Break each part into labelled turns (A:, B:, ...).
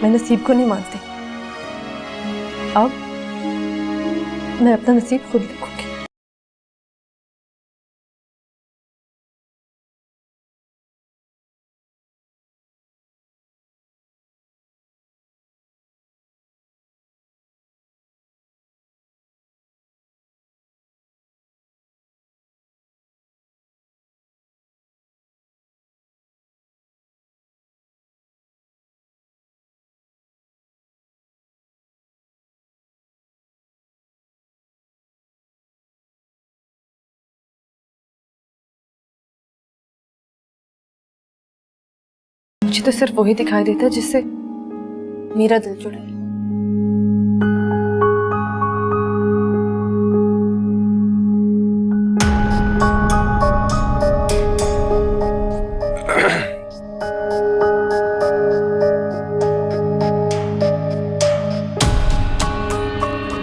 A: मैं नसीब को नहीं मानती। अब मैं अपना नसीब खुद लिखूंगी। मुझे तो सिर्फ वही दिखाई देता है जिससे मेरा दिल जुड़े।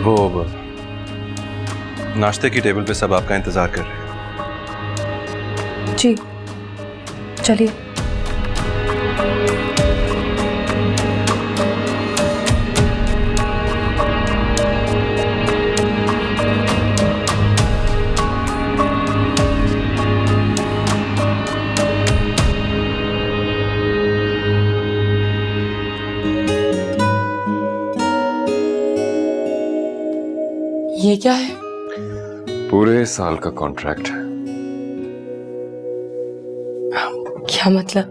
B: वो नाश्ते की टेबल पे सब आपका इंतजार कर रहे हैं।
A: जी चलिए।
C: ये क्या है?
D: पूरे साल का कॉन्ट्रैक्ट है।
C: क्या मतलब?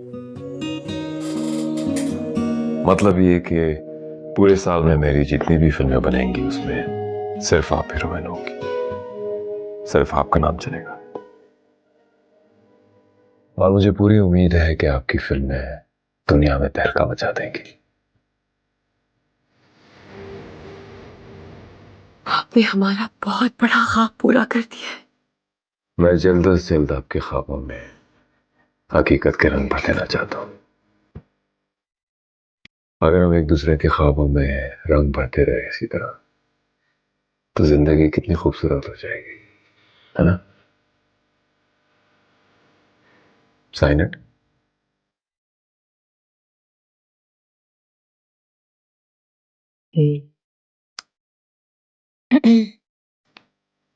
D: मतलब ये कि पूरे साल में मेरी जितनी भी फिल्में बनेंगी उसमें सिर्फ आप हीरोइन होगी, सिर्फ आपका नाम चलेगा। और मुझे पूरी उम्मीद है कि आपकी फिल्में दुनिया में तहलका मचा देंगी।
C: आपने हमारा बहुत बड़ा ख्वाब पूरा कर दिया है।
D: मैं जल्द से जल्द आपके ख्वाबों में हकीकत के रंग भर देना चाहता हूं। अगर हम एक दूसरे के ख्वाबों में रंग भरते रहे इसी तरह तो जिंदगी कितनी खूबसूरत हो जाएगी, है ना? Sign it.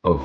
D: ओह,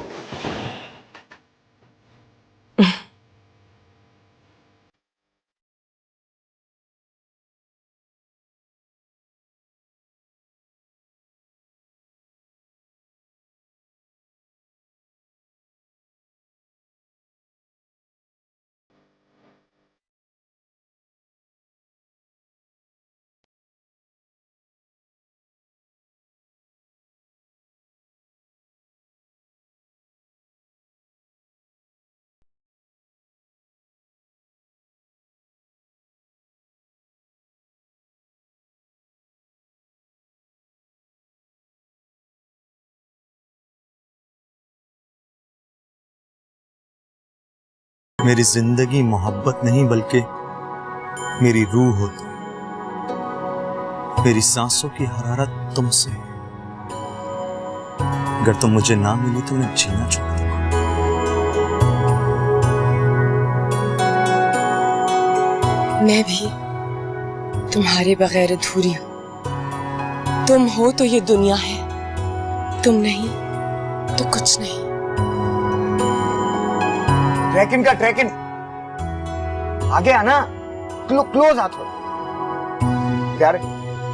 E: मेरी जिंदगी मोहब्बत नहीं बल्कि मेरी रूह हो तुम। मेरी सांसों की हरारत तुमसे। अगर तुम मुझे ना मिली तो मैं जीना छोड़ दूंगा।
C: मैं भी तुम्हारे बगैर अधूरी हूं। तुम हो तो ये दुनिया है, तुम नहीं तो कुछ नहीं।
F: ट्रैकिंग का ट्रैकिंग आगे आना, क्लोज आ थोड़ा। प्यारे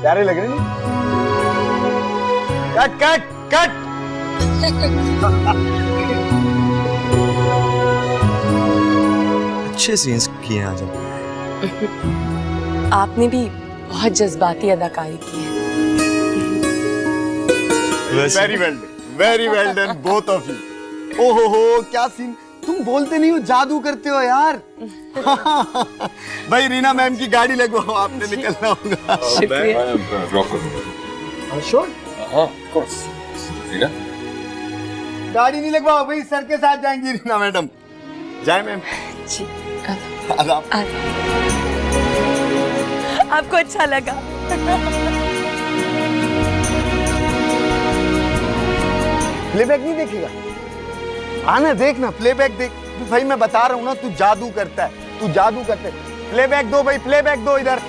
F: प्यारे लग रहे नहीं? Cut cut cut.
E: अच्छे सीन्स किए आज हम।
C: आपने भी बहुत जज्बाती अदाकारी की है।
F: Very well done both of you. ओहो क्या सीन। तुम बोलते नहीं हो, जादू करते हो यार। भाई रीना मैम की गाड़ी लगवाओ, आपने निकलना होगा। श्योर?
D: हाँ, ऑफ कोर्स। रीना,
F: गाड़ी नहीं लगवाओ भाई, सर के साथ जाएंगी रीना मैडम। जाए मैम।
C: जी
F: आदाब।
C: आपको अच्छा लगा?
F: प्लेबैक नहीं देखेगा? आना देखना, प्लेबैक देख भाई। मैं बता रहा हूँ ना, तू जादू करता है, तू जादू करता है। प्लेबैक दो भाई, प्लेबैक दो इधर।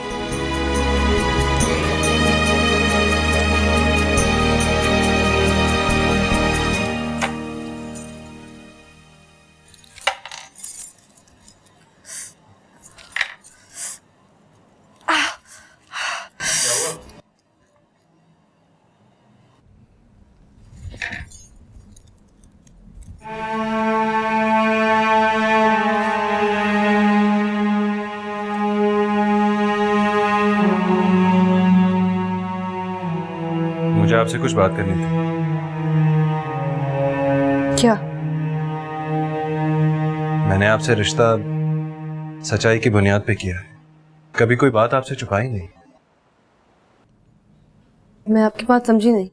B: मुझे आपसे कुछ बात करनी थी।
A: क्या?
B: मैंने आपसे रिश्ता सच्चाई की बुनियाद पे किया है, कभी कोई बात आपसे छुपाई नहीं।
A: मैं आपकी बात समझी नहीं।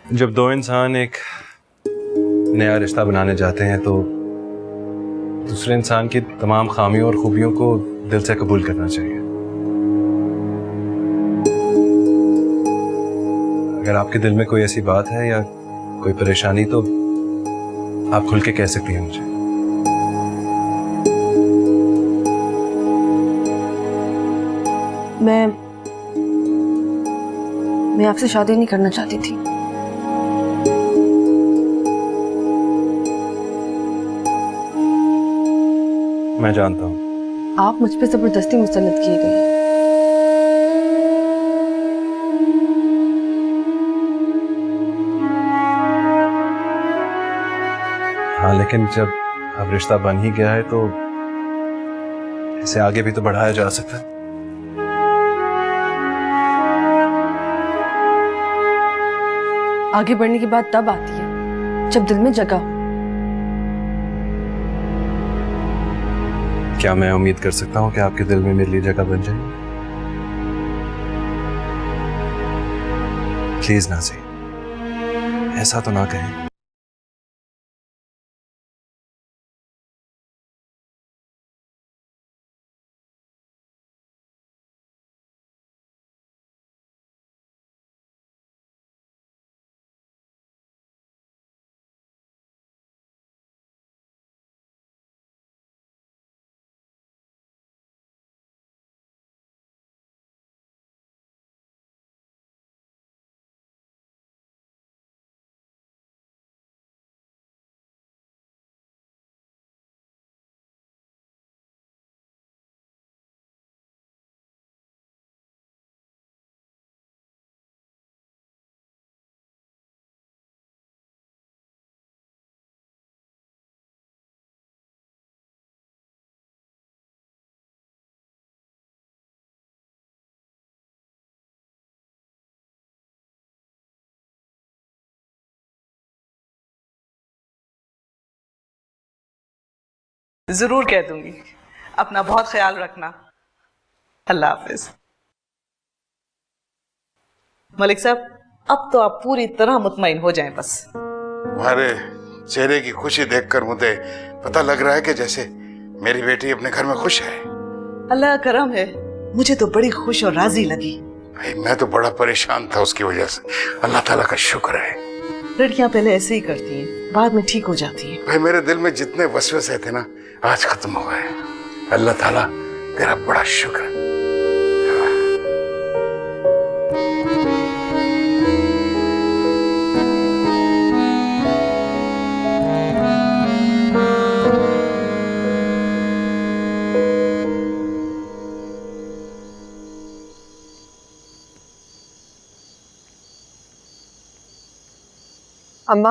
B: जब दो इंसान एक नया रिश्ता बनाने जाते हैं तो दूसरे इंसान की तमाम खामियों और खूबियों को दिल से कबूल करना चाहिए। अगर आपके दिल में कोई ऐसी बात है या कोई परेशानी तो आप खुल के कह सकती हैं मुझे।
A: मैं आपसे शादी नहीं करना चाहती थी।
B: मैं जानता हूँ।
A: आप मुझ पे जबरदस्ती मुसल्लत किए गए।
B: हाँ, लेकिन जब अब रिश्ता बन ही गया है तो इसे आगे भी तो बढ़ाया जा सकता है।
A: आगे बढ़ने की बात तब आती है जब दिल में जगह हो।
B: क्या मैं उम्मीद कर सकता हूँ कि आपके दिल में मेरे लिए जगह बन जाए? प्लीज नाज़ी, ऐसा तो ना कहें।
G: जरूर कह दूंगी। अपना बहुत ख्याल रखना। अल्लाह हाफिज। मलिक साहब, अब तो आप पूरी तरह मुतमईन हो जाएं बस।
H: तुम्हारे चेहरे की खुशी देखकर मुझे पता लग रहा है कि जैसे मेरी बेटी अपने घर में खुश है।
G: अल्लाह का करम है, मुझे तो बड़ी खुश और राजी लगी।
H: भाई मैं तो बड़ा परेशान था उसकी वजह से। अल्लाह ताला का शुक्र है।
G: लड़कियां पहले ऐसे ही करती हैं, बाद में ठीक हो जाती हैं।
H: भाई मेरे दिल में जितने वसवसे थे ना आज खत्म हो गए। अल्लाह ताला तेरा बड़ा शुक्र है।
I: अम्मा,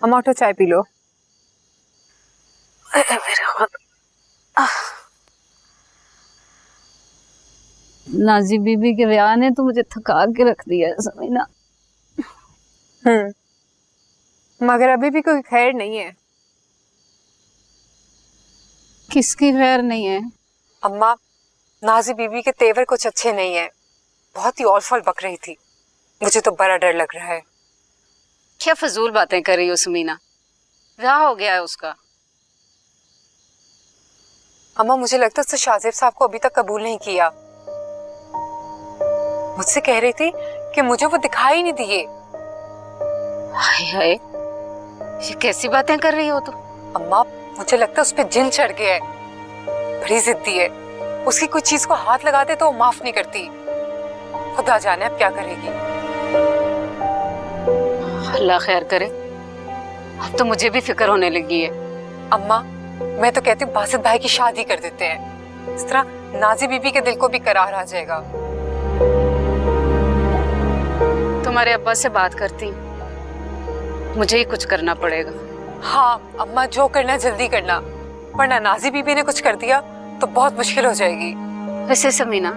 I: अम्मा उठो चाय पी लो।
J: नाजी बीबी के ब्याह ने तो मुझे थका के रख दिया है समीना।
I: मगर अभी भी कोई खैर नहीं है।
J: किसकी खैर नहीं है?
I: अम्मा, नाजी बीबी के तेवर कुछ अच्छे नहीं है। बहुत ही औल-फौल बक रही थी। मुझे तो बड़ा डर लग रहा है।
J: क्या फजूल बातें कर रही हो समीना? ब्याह हो गया है उसका।
I: अम्मा, मुझे लगता है उसने शाहजेब साहब को अभी तक कबूल नहीं किया। मुझसे कह रही थी कि मुझे वो दिखाई नहीं दिए।
J: हाय हाय, ये कैसी बातें कर रही हो तुम?
I: अम्मा, मुझे लगता है उस पे जिन चढ़ गया है। बड़ी जिद्दी है। उसकी कोई चीज को हाथ लगाते तो वो माफ नहीं करती। खुदा जाने अब क्या करेगी।
J: अल्लाह खैर करे। अब तो मुझे भी फिक्र होने लगी है।
I: अम्मा, मैं तो कहती हूँ बासित भाई की शादी कर देते हैं। इस तरह नाजी बीबी के दिल को भी करार आ जाएगा।
J: तुम्हारे अब्बा से बात करती, मुझे ही कुछ करना पड़ेगा।
I: हाँ अम्मा, जो करना जल्दी करना, वरना नाजी बीबी ने कुछ कर दिया तो बहुत मुश्किल हो जाएगी।
J: वैसे समीना,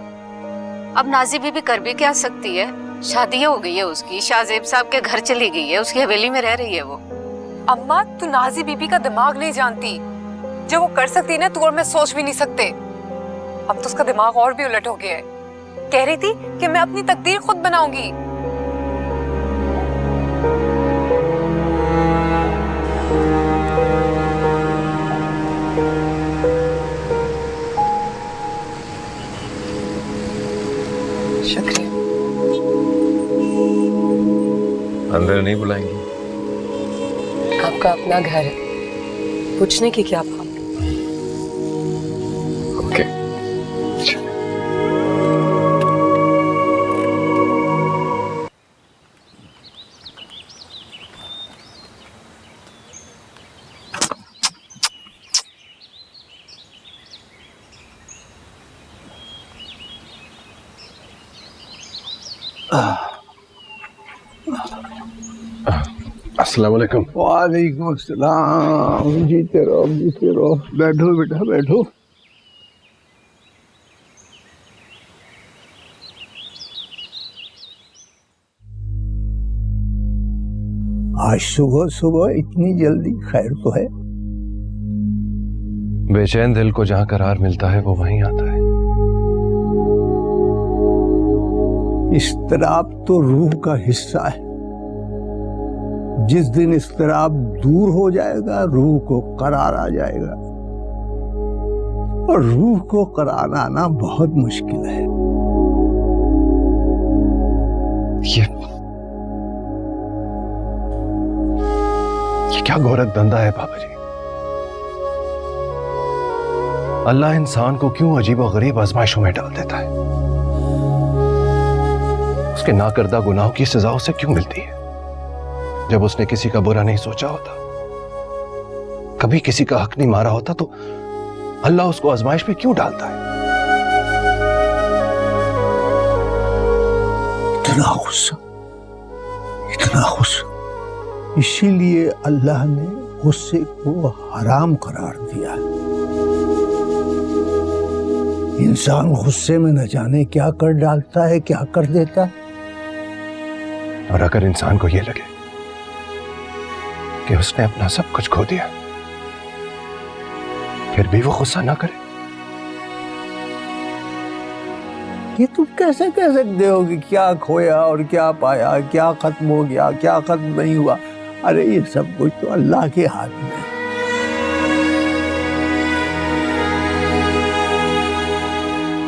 J: अब नाजी बीबी कर भी क्या सकती है? शादी हो गई है उसकी, शाहजेब साहब के घर चली गई है, उसकी हवेली में रह रही है वो।
I: अम्मा तू नाजी बीबी का दिमाग नहीं जानती, जो वो कर सकती ना तू और मैं सोच भी नहीं सकते। अब तो उसका दिमाग और भी उलट हो गया है। कह रही थी कि मैं अपनी तकदीर खुद बनाऊंगी।
C: शुक्रिया।
D: अंदर नहीं बुलाएंगी?
C: आपका अपना घर है, पूछने की क्या बात।
D: ओके। अस्सलाम वालेकुम।
F: वालेकुम अस्सलाम। जीते रहो जीते रहो। बैठो बेटा बैठो। आज सुबह सुबह इतनी जल्दी, खैर तो है?
B: बेचैन दिल को जहां करार मिलता है वो वहीं आता है।
F: इस्तराब तो रूह का हिस्सा है। जिस दिन इस्तराब दूर हो जाएगा रूह को करार आ जाएगा, और रूह को करार आना बहुत मुश्किल है।
B: ये क्या घोरक धंधा है बाबा जी? अल्लाह इंसान को क्यों अजीब और गरीब आजमाइशों में डाल देता है? उसके नाकर्दा गुनाहों की सजा उसे क्यों मिलती है? जब उसने किसी का बुरा नहीं सोचा होता, कभी किसी का हक नहीं मारा होता, तो अल्लाह उसको आजमाइश में क्यों डालता है?
F: इतना गुस्सा, इतना गुस्सा। इसीलिए अल्लाह ने गुस्से को हराम करार दिया है। इंसान गुस्से में न जाने क्या कर डालता है, क्या कर देता है।
B: और अगर इंसान को यह लगे कि उसने अपना सब कुछ खो दिया, फिर भी वो गुस्सा ना करे,
F: ये तुम कैसे कह सकते हो कि क्या खोया और क्या पाया, क्या खत्म हो गया, क्या खत्म नहीं हुआ? अरे ये सब कुछ तो अल्लाह के हाथ में है।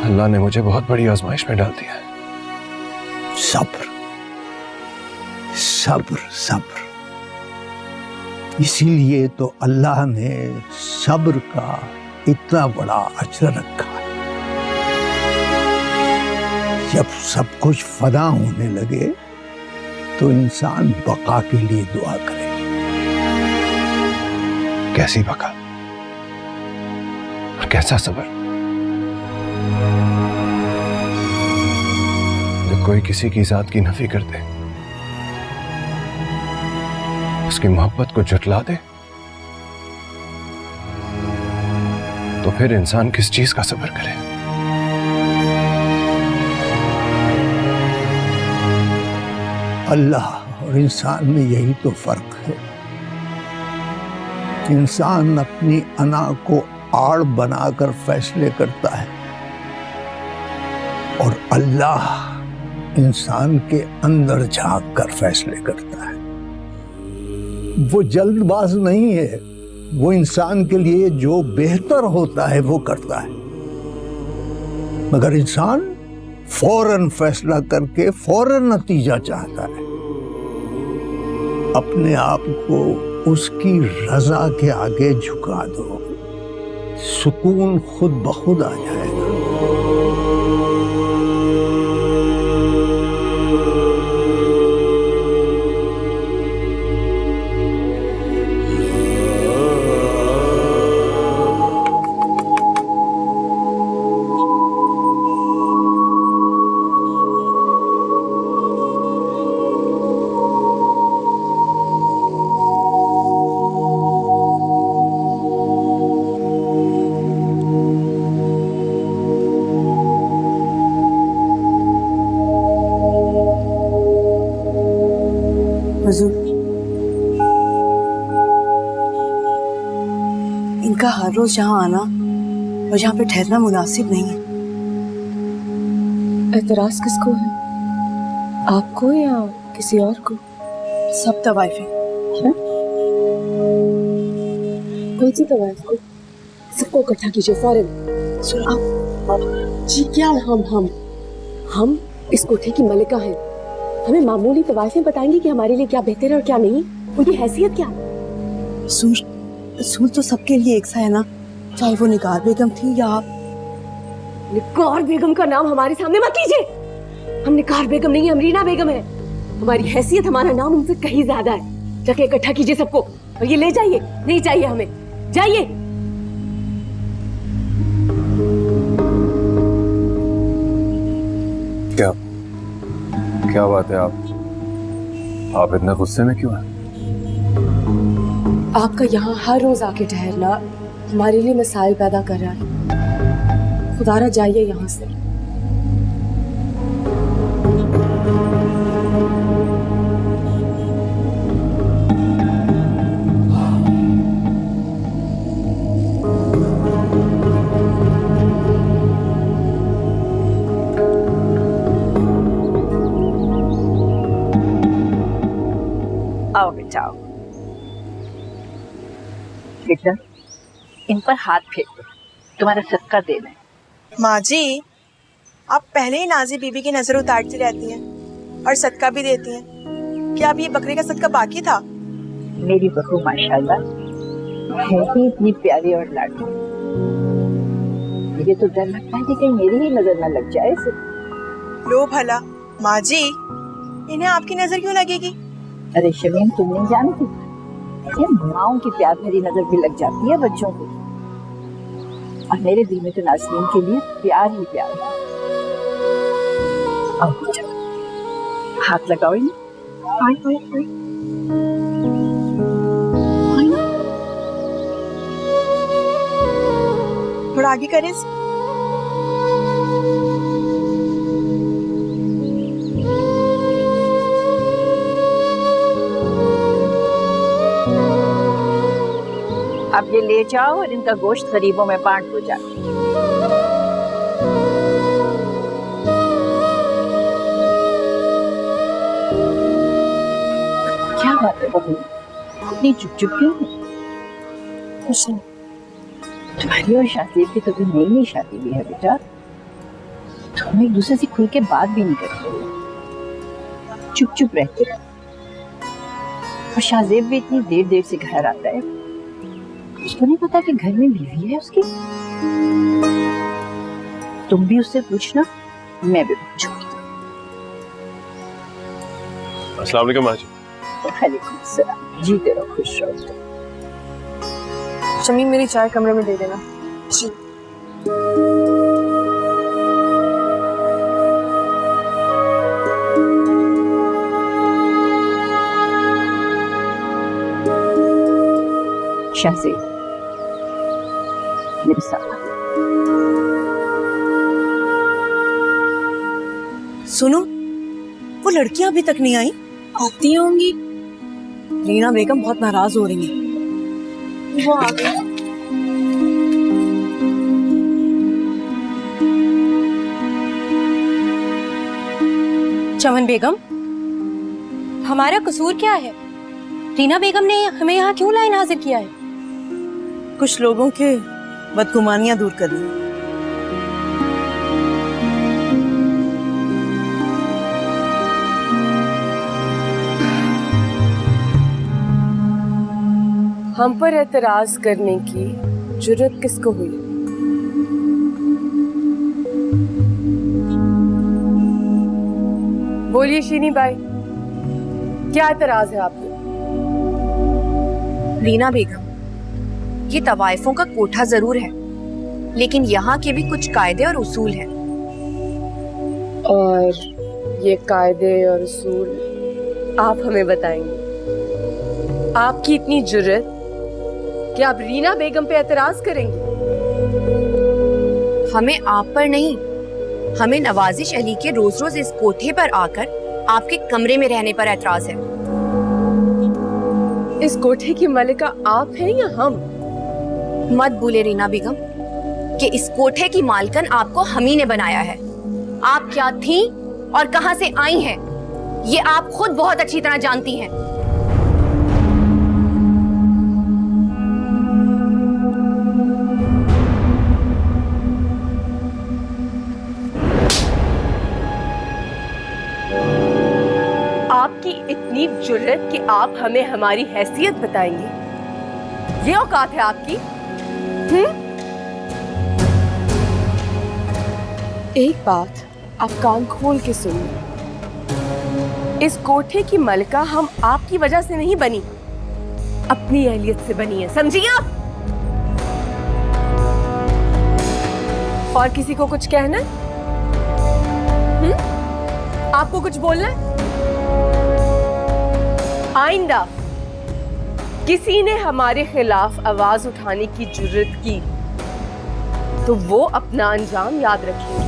B: अल्लाह ने मुझे बहुत बड़ी आजमाइश में डाल दिया है।
F: सब्र सब्र सब्र। इसीलिए तो अल्लाह ने सब्र का इतना बड़ा अजर रखा है। जब सब कुछ फना होने लगे तो इंसान बका के लिए दुआ करे।
B: कैसी बका और कैसा सब्र? जब कोई किसी की जात की नफी कर दे, उसकी मोहब्बत को झुठला दे, तो फिर इंसान किस चीज का सब्र करे?
F: अल्लाह और इंसान में यही तो फर्क है। इंसान अपनी अना को आड़ बनाकर फैसले करता है, और अल्लाह इंसान के अंदर झांक कर फैसले करता है। वो जल्दबाज नहीं है, वो इंसान के लिए जो बेहतर होता है वो करता है। मगर इंसान फौरन फैसला करके फौरन नतीजा चाहता है। अपने आप को उसकी रजा के आगे झुका दो, सुकून खुद ब खुद आ जाएगा।
C: हुजूर, इनका हर रोज यहाँ आना और यहाँ पे ठहरना मुनासिब नहीं है।
A: एतराज किसको है? आपको या किसी और को?
C: सब तवाइफें।
A: कौन सी तवाइफ को? सबको इकट्ठा कीजिए फौरन। जी क्या? हम इस कोठे की मलिका हैं। हमें मामूली तवाइफें बताएंगी कि हमारे लिए क्या बेहतर है और क्या नहीं। उनकी हैसियत क्या?
C: सूर तो सबके लिए एक सा है ना, चाहे वो निगार बेगम थी या आप।
A: निगार बेगम का नाम हमारे सामने मत लीजिए। हम निगार बेगम नहीं, हम रीना बेगम है। हमारी हैसियत, हमारा नाम उनसे कहीं ज्यादा है। जाके इकट्ठा कीजिए सबको और ये ले जाइए। नहीं चाहिए हमें, जाइए।
D: क्या बात है? आप इतने गुस्से में क्यों हैं?
A: आपका यहाँ हर रोज आके ठहरना हमारे लिए मसाइल पैदा कर रहा है। खुदारा जाइए यहाँ से।
J: आओ बेटा आओ। बेटा इन पर हाथ फेंक दो, तुम्हारा सदका देना है।
C: माँ जी, आप पहले ही नाजी बीबी की नजर उतारती रहती हैं और सदका भी देती हैं। क्या अब ये बकरे का सदका बाकी था?
J: मेरी बहू माशाल्लाह है ही इतनी प्यारी और लाडली। मुझे तो डर लगता है कि कहीं मेरी ही नजर न लग जाए इसे।
C: लो भला माँ जी, इन्हें आपकी नजर क्यों लगेगी?
J: अरे शमीम, तुम नहीं जानती, माँओं की प्यार भरी नजर भी लग जाती है बच्चों को। और मेरे दिल में तो नाज़नीन के लिए प्यार ही प्यार है। आओ हाथ लगाओ इन्हें।
C: थोड़ा आगे करें।
J: अब ये ले जाओ और इनका गोश्त गरीबों में बांट दो जाके। क्या बात है बहू, इतनी चुप चुप क्यों है?
A: कुछ नहीं।
J: तुम्हारी और शाहजेब की तो अभी नई नई शादी भी है बेटा। तुम एक दूसरे से खुल के बात भी नहीं करते हो, चुप चुप रहते हो। और शाहजेब भी इतनी देर देर से घर आता है, उसको नहीं पता कि घर में बीवी है उसकी। तुम भी उससे पूछना, मैं भी पूछूंगी।
D: अस्सलाम वालेकुम माँ जी।
J: वालेकुम सलाम। जीते रहो, खुश रहो।
A: शमीम, मेरी चाय कमरे में दे देना।
C: जी।
J: शाहजेब मेरे साथ।
C: सुनो, वो लड़कियां अभी तक नहीं आई। आती होंगी। रीना बेगम बहुत नाराज हो रही हैं। वो आ गई।
A: चमन बेगम, हमारा कसूर क्या है? रीना बेगम ने हमें यहाँ क्यों लाइन हाजिर किया है?
C: कुछ लोगों के बदगुमानियां दूर करनी।
A: हम पर एतराज करने की जुर्रत किसको हुई? बोलिए शीनी भाई, क्या एतराज है आपको?
K: रीना बेगम, ये तवाइफों का कोठा जरूर है, लेकिन यहाँ के भी कुछ कायदे और उसूल हैं।
A: और ये कायदे और उसूल आप हमें बताएंगे? आपकी इतनी जुर्रत कि आप रीना बेगम पे एतराज करेंगे?
K: हमें आप पर नहीं, हमें नवाजिश अली के रोज रोज इस कोठे पर आकर आपके कमरे में रहने पर एतराज है।
A: इस कोठे की मलिका आप हैं या हम?
K: मत भूले रीना बेगम कि इस कोठे की मालकन आपको हम ही ने बनाया है। आप क्या थी और कहां से आई हैं, ये आप खुद बहुत अच्छी तरह जानती हैं।
A: आपकी इतनी जुर्रत कि आप हमें हमारी हैसियत बताएंगे, ये औकात है आपकी? एक बात आप कान खोल के सुनिए, इस कोठे की मलिका हम आपकी वजह से नहीं बनी, अपनी अहलियत से बनी है, समझिए आप? और किसी को कुछ कहना है? आपको कुछ बोलना है? आइंदा किसी ने हमारे खिलाफ आवाज उठाने की जुर्रत की तो वो अपना अंजाम याद रखेंगे।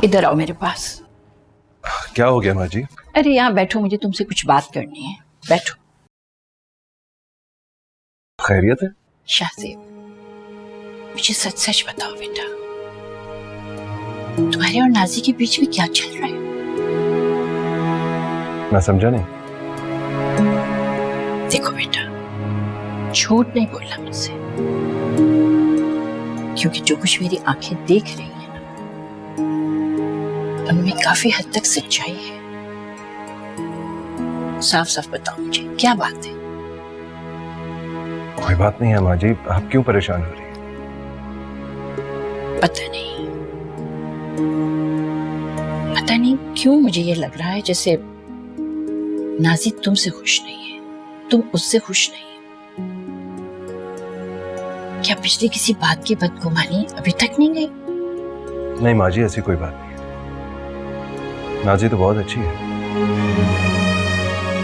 J: इधर आओ मेरे पास।
B: क्या हो गया माँ जी?
J: अरे यहाँ बैठो, मुझे तुमसे कुछ बात करनी है। बैठो।
B: खैरियत है?
J: शाहजेब, मुझे सच सच बताओ बेटा, तुम्हारे और नाजी के बीच में क्या चल रहा है?
B: मैं समझा नहीं।
J: देखो बेटा, झूठ नहीं बोलना मुझसे, क्योंकि जो कुछ मेरी आंखें देख रही हैं उनमें काफी हद तक सच्चाई है। साफ साफ बताओ मुझे, क्या बात है?
B: कोई बात नहीं है माँ जी, आप क्यों परेशान हो रही हैं?
J: पता नहीं क्यों मुझे ये लग रहा है जैसे नाज़ी तुमसे खुश नहीं है, तुम उससे खुश नहीं हो। क्या पिछली किसी बात की बदगुमानी अभी तक नहीं गई?
B: नहीं माँ जी, ऐसी कोई बात नहीं। नाज़ी तो बहुत अच्छी है,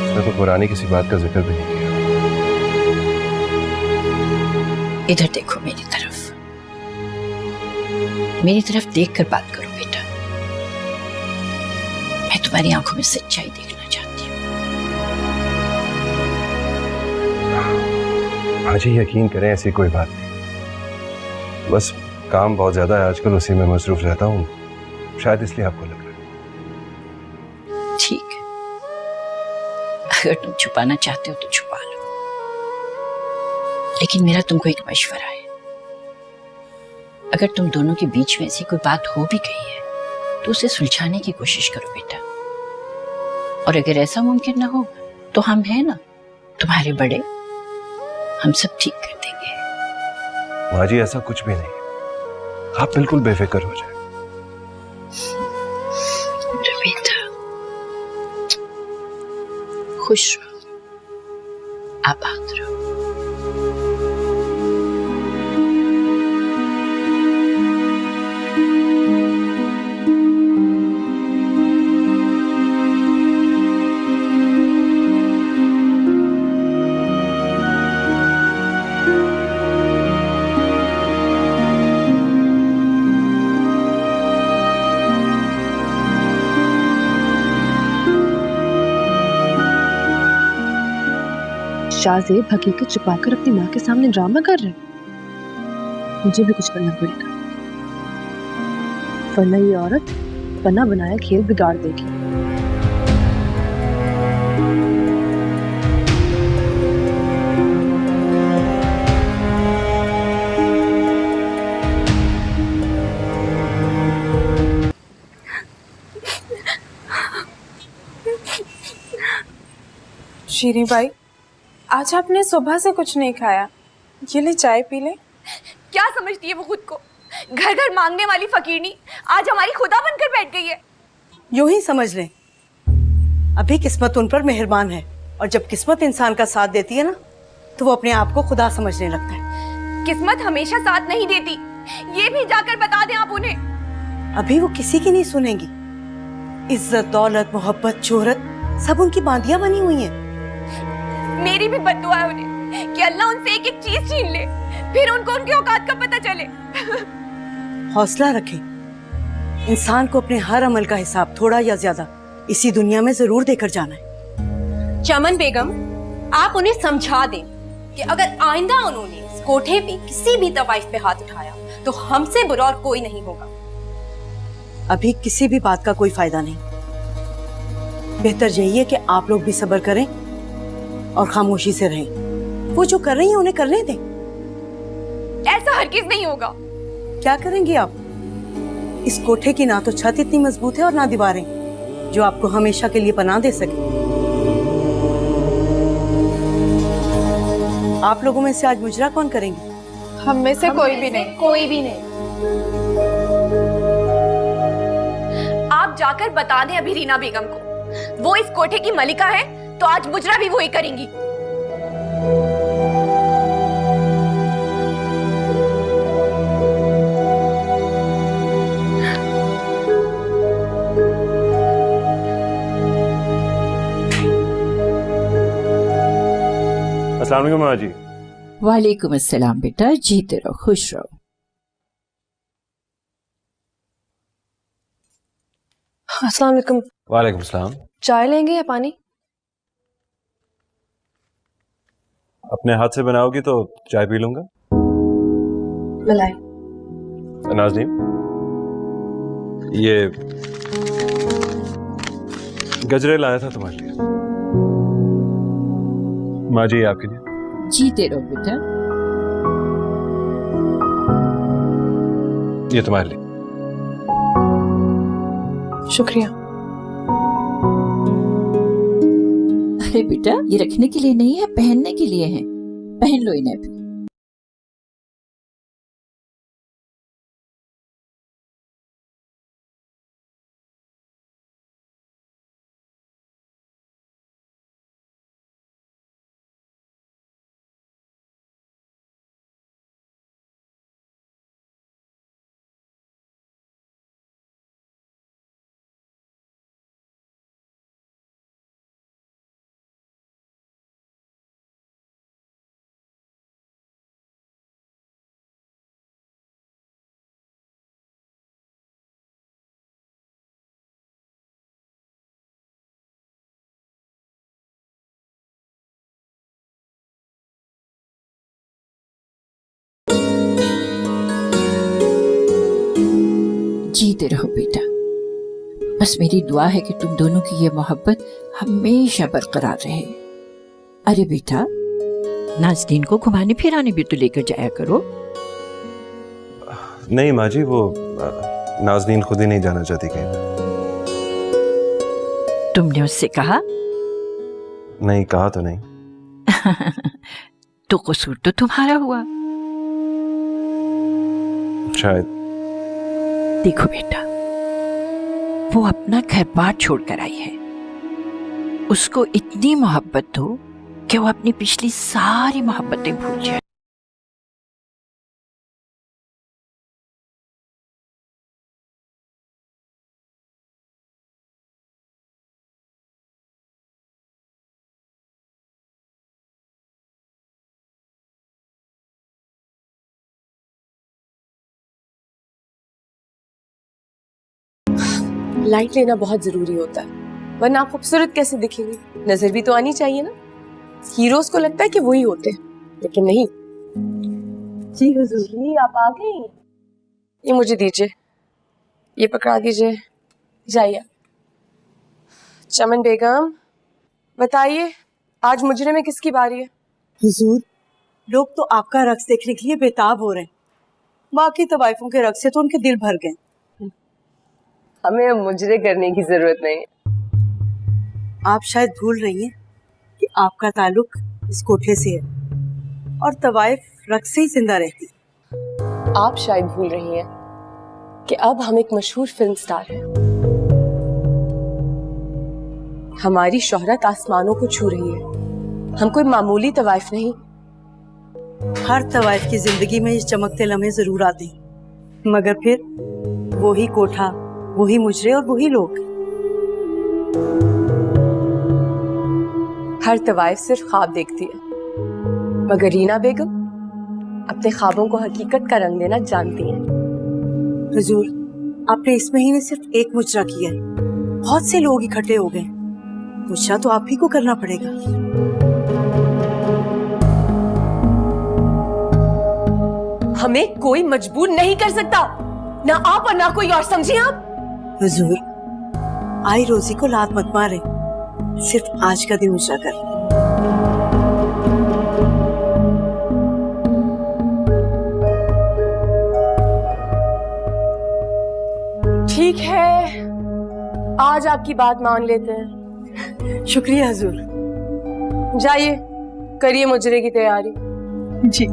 B: उसने तो पुरानी किसी बात का जिक्र भी नहीं किया।
J: इधर देखो मेरी तरफ देखकर बात करो बेटा। मैं तुम्हारी आंखों में सच्चाई देखना चाहती हूँ।
B: माँ जी यकीन करें, ऐसी कोई बात नहीं, बस काम बहुत ज्यादा है आजकल, उसी में मसरूफ रहता हूँ, शायद इसलिए आपको लग रहा है।
J: ठीक है, अगर तुम छुपाना चाहते हो तो छुपा लो, लेकिन मेरा तुमको एक मशवरा है। अगर तुम दोनों के बीच में ऐसी कोई बात हो भी गई है तो उसे सुलझाने की कोशिश करो बेटा, और अगर ऐसा मुमकिन ना हो तो हम हैं ना, तुम्हारे बड़े, हम सब ठीक कर देंगे।
B: माँ जी ऐसा कुछ भी नहीं, आप बिल्कुल बेफिक्र हो जाए।
J: बेटा खुश रहो, आबाद रहो।
A: शाहजेब हकीकत छुपाकर अपनी माँ के सामने ड्रामा कर रहे हैं। मुझे भी कुछ करना पड़ेगा, वरना ये औरत बना बनाया खेल बिगाड़ देगी।
L: शीरी भाई, आज आपने सुबह से कुछ नहीं खाया, ये ले चाय पी ले।
K: क्या समझती है वो खुद को? घर घर मांगने वाली फकीरनी आज हमारी खुदा बनकर बैठ गई है।
G: यूं ही समझ लें, अभी किस्मत उन पर मेहरबान है, और जब किस्मत इंसान का साथ देती है ना, तो वो अपने आप को खुदा समझने लगता है।
K: किस्मत हमेशा साथ नहीं देती, ये भी जाकर बता दें आप उन्हें।
G: अभी वो किसी की नहीं सुनेंगी। इज्जत, दौलत, मोहब्बत, शोहरत सब उनकी बांधियां बनी हुई हैं।
K: मेरी भी बद्दुआ है उन्हें कि अल्लाह उनसे एक एक चीज छीन ले, फिर उनको उनकी औकात का पता चले।
G: हौसला रखें। इंसान को अपने हर अमल का हिसाब थोड़ा या ज्यादा इसी दुनिया में जरूर देकर जाना है।
K: चमन बेगम, आप उन्हें समझा दें कि अगर आइंदा उन्होंने इस कोठे पे किसी भी तवाइफ पे हाथ उठाया तो हमसे बुरा और कोई नहीं होगा।
G: अभी किसी भी बात का कोई फायदा नहीं। बेहतर यही है कि आप लोग भी सब्र करें और खामोशी से रहें। वो जो कर रही हैं उन्हें करने दें।
K: ऐसा हरगिज नहीं होगा।
G: क्या करेंगी आप? इस कोठे की ना तो छत इतनी मजबूत है और ना दीवारें जो आपको हमेशा के लिए पनाह दे सके। आप लोगों में से आज मुजरा कौन करेंगे?
L: हम में से कोई भी नहीं।
K: कोई भी नहीं। आप जाकर बता दें अभी रीना बेगम को, वो इस कोठे की मलिका है तो आज मुजरा भी वही करेंगी।
D: अस्सलाम वालेकुम माँ जी।
J: वालेकुम अस्सलाम बेटा, जीते रहो, खुश रहो।
A: अस्सलाम वालेकुम।
D: वालेकुम सलाम।
A: चाय लेंगे या पानी?
D: अपने हाथ से बनाओगी तो चाय पी लूंगा।
A: मलाई।
D: नाज़नीन, ये गजरे लाया था तुम्हारे लिए। माँ जी, आपके लिए।
J: जीते रहो बेटा।
D: ये तुम्हारे लिए।
A: शुक्रिया।
J: अरे बेटा, ये रखने के लिए नहीं है, पहनने के लिए है। पहन लो इन्हें भी। जीते रहो बेटा। बस मेरी दुआ है कि तुम दोनों की ये मोहब्बत हमेशा बरकरार रहे। अरे बेटा, नाज़नीन को घुमाने फिराने भी तो लेकर जाया करो।
D: नहीं माँ जी, वो नाज़नीन खुद ही नहीं जाना चाहती कहीं।
J: तुमने उससे कहा?
D: नहीं, कहा तो नहीं।
J: तो कसूर तो तुम्हारा हुआ।
D: शायद।
J: देखो बेटा, वो अपना घर बार छोड़कर आई है। उसको इतनी मोहब्बत दो कि वो अपनी पिछली सारी मोहब्बतें भूल जाए।
C: लाइट लेना बहुत जरूरी होता है, वरना आप खूबसूरत कैसे दिखेंगे? नजर भी तो आनी चाहिए ना। हीरोज को लगता है कि वही होते हैं, लेकिन नहीं। जी हुजूर, जी आप आ गई। ये मुझे दीजिए, ये पकड़ा दीजिए, जाइए। चमन बेगम, बताइए आज मुजरे में किसकी बारी है?
G: हुजूर, लोग तो आपका रक्स देखने के लिए बेताब हो रहे हैं। बाकी तवाइफों के रक्स से तो उनके दिल भर गए।
C: हमें अब मुजरे करने की जरूरत नहीं है।
G: आप शायद भूल रही हैं कि आपका ताल्लुक इस कोठे से है और तवाइफ रक्स से ही जिंदा रहती।
C: आप शायद भूल रही हैं कि अब हम एक मशहूर फिल्म स्टार हैं। हमारी शोहरत आसमानों को छू रही है। हम कोई मामूली तवाइफ नहीं।
G: हर तवाइफ की जिंदगी में ये चमकते लम्हे जरूर आते हैं, मगर फिर वही कोठा, वही मुजरे और वही लोग।
C: हर तवाइफ सिर्फ ख्वाब देखती है, मगर रीना बेगम अपने ख्वाबों को हकीकत का रंग देना जानती हैं।
G: हुजूर, आपने इस महीने सिर्फ एक मुजरा किया है, बहुत से लोग इकट्ठे हो गए, मुजरा तो आप ही को करना पड़ेगा।
C: हमें कोई मजबूर नहीं कर सकता, ना आप और ना कोई और, समझिए आप।
G: हुजूर, आई रोजी को लात मत मारे, सिर्फ आज का दिन मुजरा कर।
C: ठीक है, आज आपकी बात मान लेते हैं।
G: शुक्रिया हुजूर।
C: जाइए, करिए मुजरे की तैयारी।
G: जी।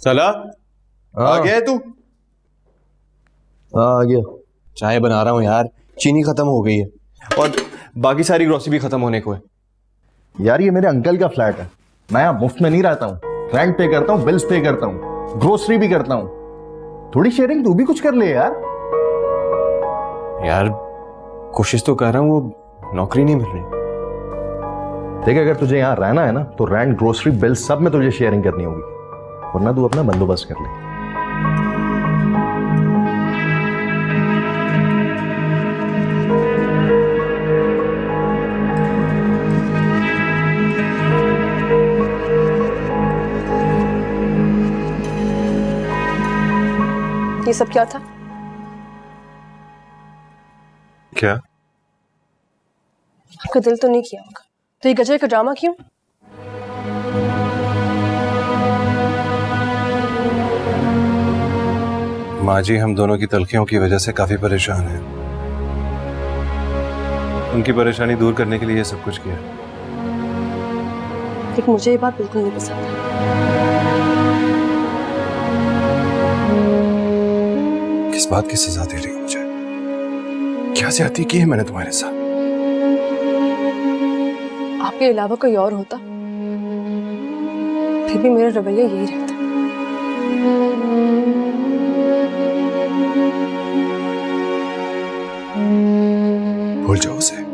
M: सला आ गया है तू?
N: आ गया। चाय बना रहा हूँ यार, चीनी खत्म हो गई है
M: और बाकी सारी ग्रोसरी भी खत्म होने को है।
N: यार ये मेरे अंकल का फ्लैट है, मैं यहाँ मुफ्त में नहीं रहता हूँ, रेंट पे करता हूँ, बिल्स पे करता हूँ, ग्रोसरी भी करता हूँ। थोड़ी शेयरिंग तू भी कुछ कर ले यार।
M: यार कोशिश तो कर रहा हूँ, वो नौकरी नहीं मिल रही।
N: देख, अगर तुझे यहाँ रहना है ना तो रेंट, ग्रोसरी, बिल सब में तुझे शेयरिंग करनी होगी, वरना तू अपना बंदोबस्त कर ले।
C: ये सब क्या था?
M: क्या?
C: आपका दिल तो नहीं किया होगा, तो ये गजर का ड्रामा क्यों?
B: माँ जी, हम दोनों की तलखियों की वजह से काफी परेशान हैं। उनकी परेशानी दूर करने के लिए ये सब कुछ किया।
C: लेकिन मुझे ये बात बिल्कुल नहीं पसंद है।
B: किस बात की सजा दे रही हो मुझे? क्या ज्यादती की है मैंने तुम्हारे साथ?
C: आपके अलावा कोई और होता फिर भी मेरा रवैया यही रहता।
B: भूल जाओ उसे।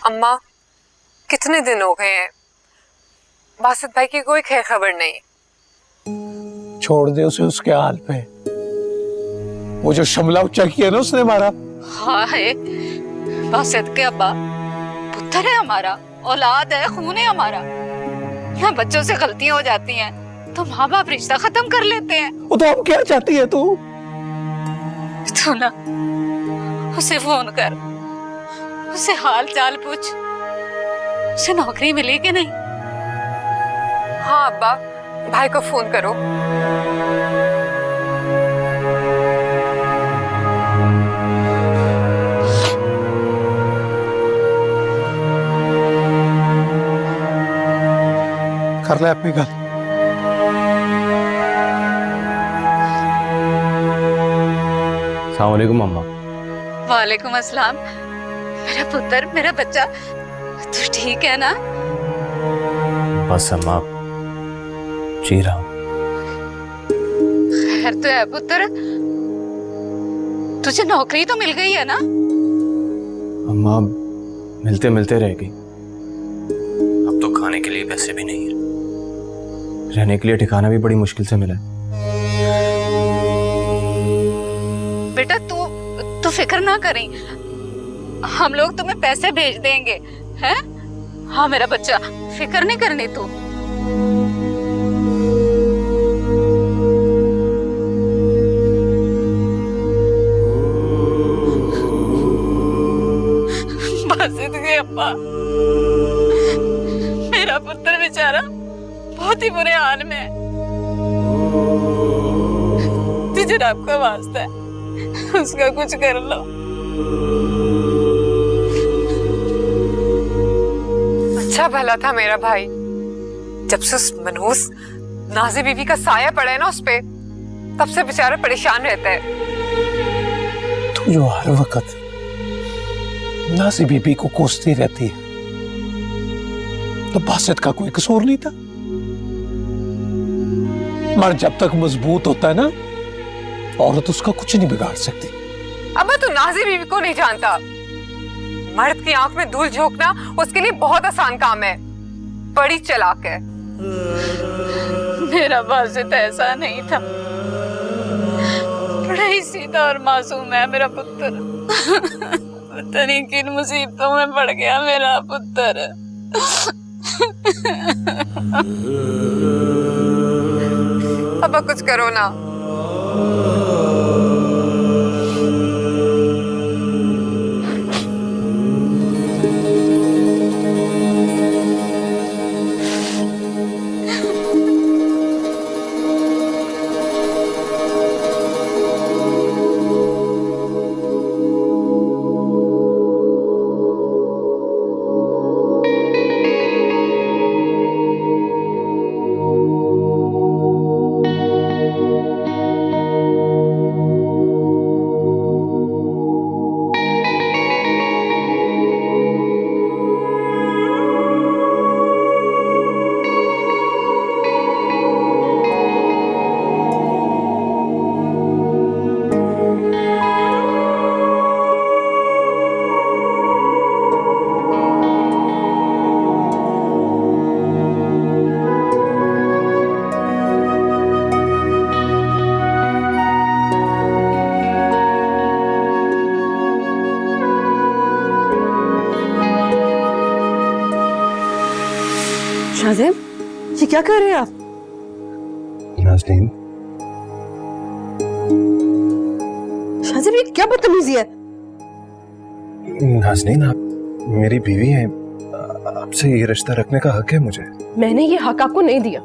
I: अम्मा, कितने दिन हो गए हैं, बासित भाई की कोई खैर खबर नहीं।
F: छोड़ दे उसे उसके हाल पे। वो जो शमला उच्चा किया ना उसने मारा।
O: हाँ है, बासित के अब्बा पुत्र है हमारा, औलाद है, खून है हमारा। यहाँ बच्चों से गलतियां हो जाती हैं तो माँ बाप रिश्ता खत्म कर लेते हैं।
F: वो तो हम क्या चाहती है तू?
O: तो ना उसे फोन कर, उसे हाल चाल पूछ, उसे नौकरी मिली कि नहीं।
I: हाँ अब्बा, भाई को फोन करो।
F: कर ले अपनी गल।
M: अस्सलाम वालेकुम अम्मा।
O: वालेकुम अस्सलाम। मेरा पुत्र, मेरा बच्चा, तू ठीक है ना?
M: बस अम्मा, जी रहा हूँ।
O: खैर तो है पुत्र, तुझे नौकरी तो मिल गई है ना?
M: अम्मा मिलते मिलते रह गई। अब तो खाने के लिए पैसे भी नहीं है, रहने के लिए ठिकाना भी बड़ी मुश्किल से मिला है।
O: बेटा तू फिक्र ना करें, हम लोग तुम्हें पैसे भेज देंगे, हैं? हाँ मेरा बच्चा, फिक्र नहीं करनी तू। बासित के अब्बा, मेरा पुत्र बेचारा बहुत ही बुरे हाल में है। तुझे रब का वास्ता है, उसका कुछ कर लो।
I: अच्छा भला था मेरा भाई, जब से उस मनहूस नाज़ी बीबी का साया पड़ा है ना उस पे, तब से बेचारा परेशान रहता है।
F: तू जो हर वक्त नाज़ी बीबी को कोसती रहती है, तो बासित का कोई कसूर नहीं था। मर्द जब तक मजबूत होता है ना, औरत उसका कुछ नहीं बिगाड़ सकती।
I: अब तू नाज़ी बीबी को नहीं जानता। मर्द की आंख में धूल झोंकना उसके लिए बहुत आसान काम है, बड़ी चालाक है।
O: मेरा बासित ऐसा नहीं था, बड़ा ही सीधा और मासूम है मेरा पुत्र। पता नहीं किन मुसीबतों में पड़ गया मेरा पुत्र।
I: अब कुछ करो ना।
A: शाज़ेब, ये क्या कर रहे हैं आप?
B: नाज़नीन,
A: शाज़ेब, ये क्या बदतमीजी है?
B: नाज़नीन, आप मेरी बीवी हैं, आपसे ये रिश्ता रखने का हक है मुझे।
A: मैंने ये हक आपको नहीं दिया,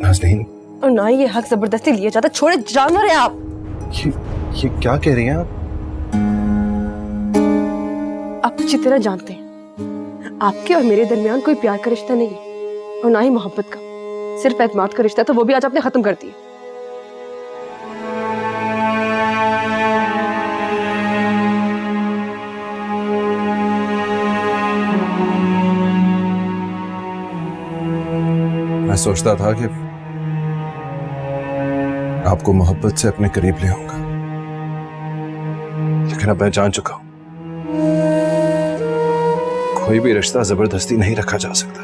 B: नाज़नीन,
A: और ना ही ये हक जबरदस्ती लिया जाता। छोड़े, जानवर है आप।
B: ये क्या कह रही हैं आप?
A: आप अच्छी तरह जानते हैं आपके और मेरे दरमियान कोई प्यार का रिश्ता नहीं है, और ना ही मोहब्बत का, सिर्फ एतमाद का रिश्ता। तो वो भी आज आपने खत्म कर दिया।
B: मैं सोचता था कि आपको मोहब्बत से अपने करीब ले आऊंगा, लेकिन अब मैं जान चुका हूं कोई भी रिश्ता जबरदस्ती नहीं रखा जा सकता।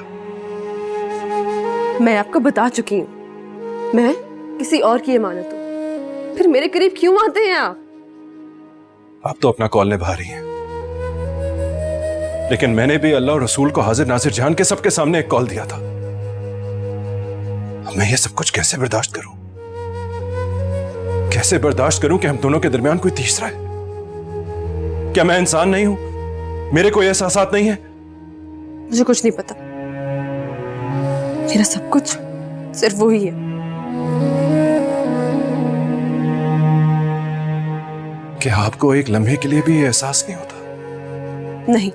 C: मैं आपको बता चुकी हूँ, मैं किसी और की अमानत हूँ। फिर मेरे करीब क्यों आते हैं
B: आप तो अपना कॉल निभा रही हैं, लेकिन मैंने भी अल्लाह और रसूल को हाजिर नाजिर जान के सबके सामने एक कॉल दिया था। अब मैं ये सब कुछ कैसे बर्दाश्त करूं? कैसे बर्दाश्त करूं कि हम दोनों के दरमियान कोई तीसरा है? क्या मैं इंसान नहीं हूं? मेरे कोई एहसासात नहीं है?
C: मुझे कुछ नहीं पता, मेरा सब कुछ सिर्फ वही है।
B: कि आपको एक लम्हे के लिए भी ये एहसास नहीं होता?
C: नहीं,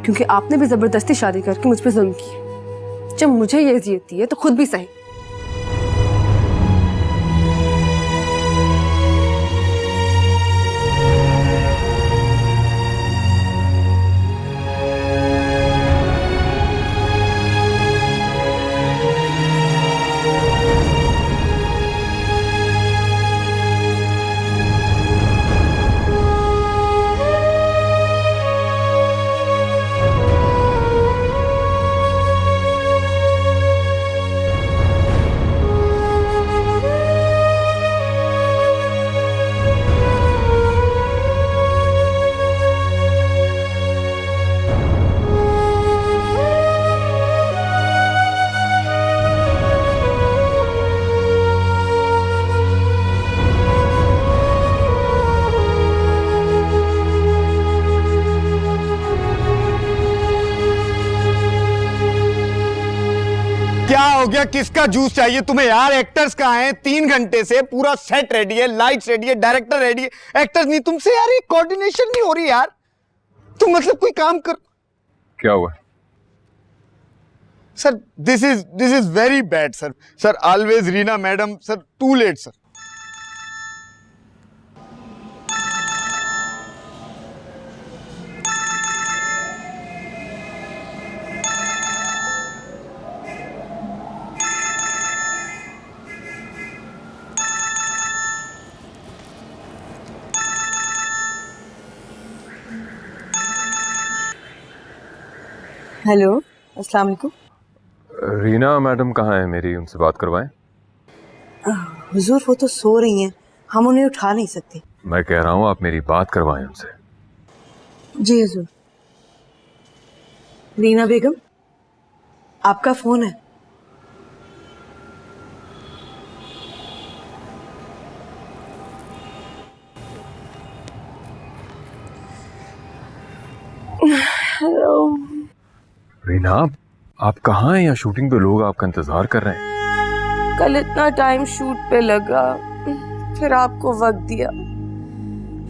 C: क्योंकि आपने भी जबरदस्ती शादी करके मुझ पे जुल्म किया। जब मुझे ये अज़ियत दी है तो खुद भी सही।
P: क्या हो गया? किसका जूस चाहिए तुम्हें यार? एक्टर्स कहाँ हैं? 3 घंटे से पूरा सेट रेडी है, लाइट्स रेडी है, डायरेक्टर रेडी है, एक्टर्स नहीं। तुमसे यार ये कोऑर्डिनेशन नहीं हो रही यार। तुम मतलब कोई काम कर।
D: क्या हुआ?
P: Sir this is very bad sir. Sir always Reena madam sir, too late sir.
G: Hello, अस्सलाम वालेकुम।
D: रीना मैडम कहाँ है मेरी? उनसे बात करवाएं।
G: हुजूर वो तो सो रही हैं, हम उन्हें उठा नहीं सकते।
D: मैं कह रहा हूँ आप मेरी बात करवाएं उनसे।
G: जी हुजूर। रीना बेगम, आपका फोन है।
C: हेलो
D: रीना, आप कहाँ हैं? या शूटिंग पे लोग आपका इंतजार कर रहे हैं।
C: कल इतना टाइम शूट पे लगा, फिर आपको वक्त दिया,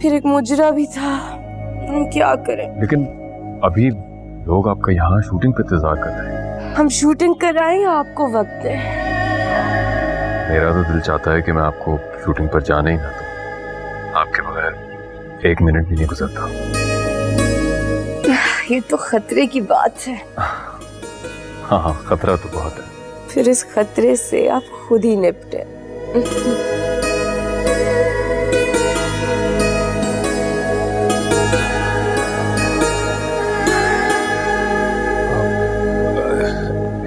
C: फिर एक मुजरा भी था, हम क्या करें?
D: लेकिन अभी लोग आपका यहाँ शूटिंग पे इंतजार कर रहे हैं।
C: हम शूटिंग कराएं या आपको वक्त दें?
D: मेरा तो दिल चाहता है कि मैं आपको शूटिंग पर जाने ही ना दूं। आपके बगैर 1 मिनट भी नहीं गुजरता।
C: ये तो खतरे की बात है।
D: हाँ, खतरा तो बहुत है।
C: फिर इस खतरे से आप खुद ही निपटे।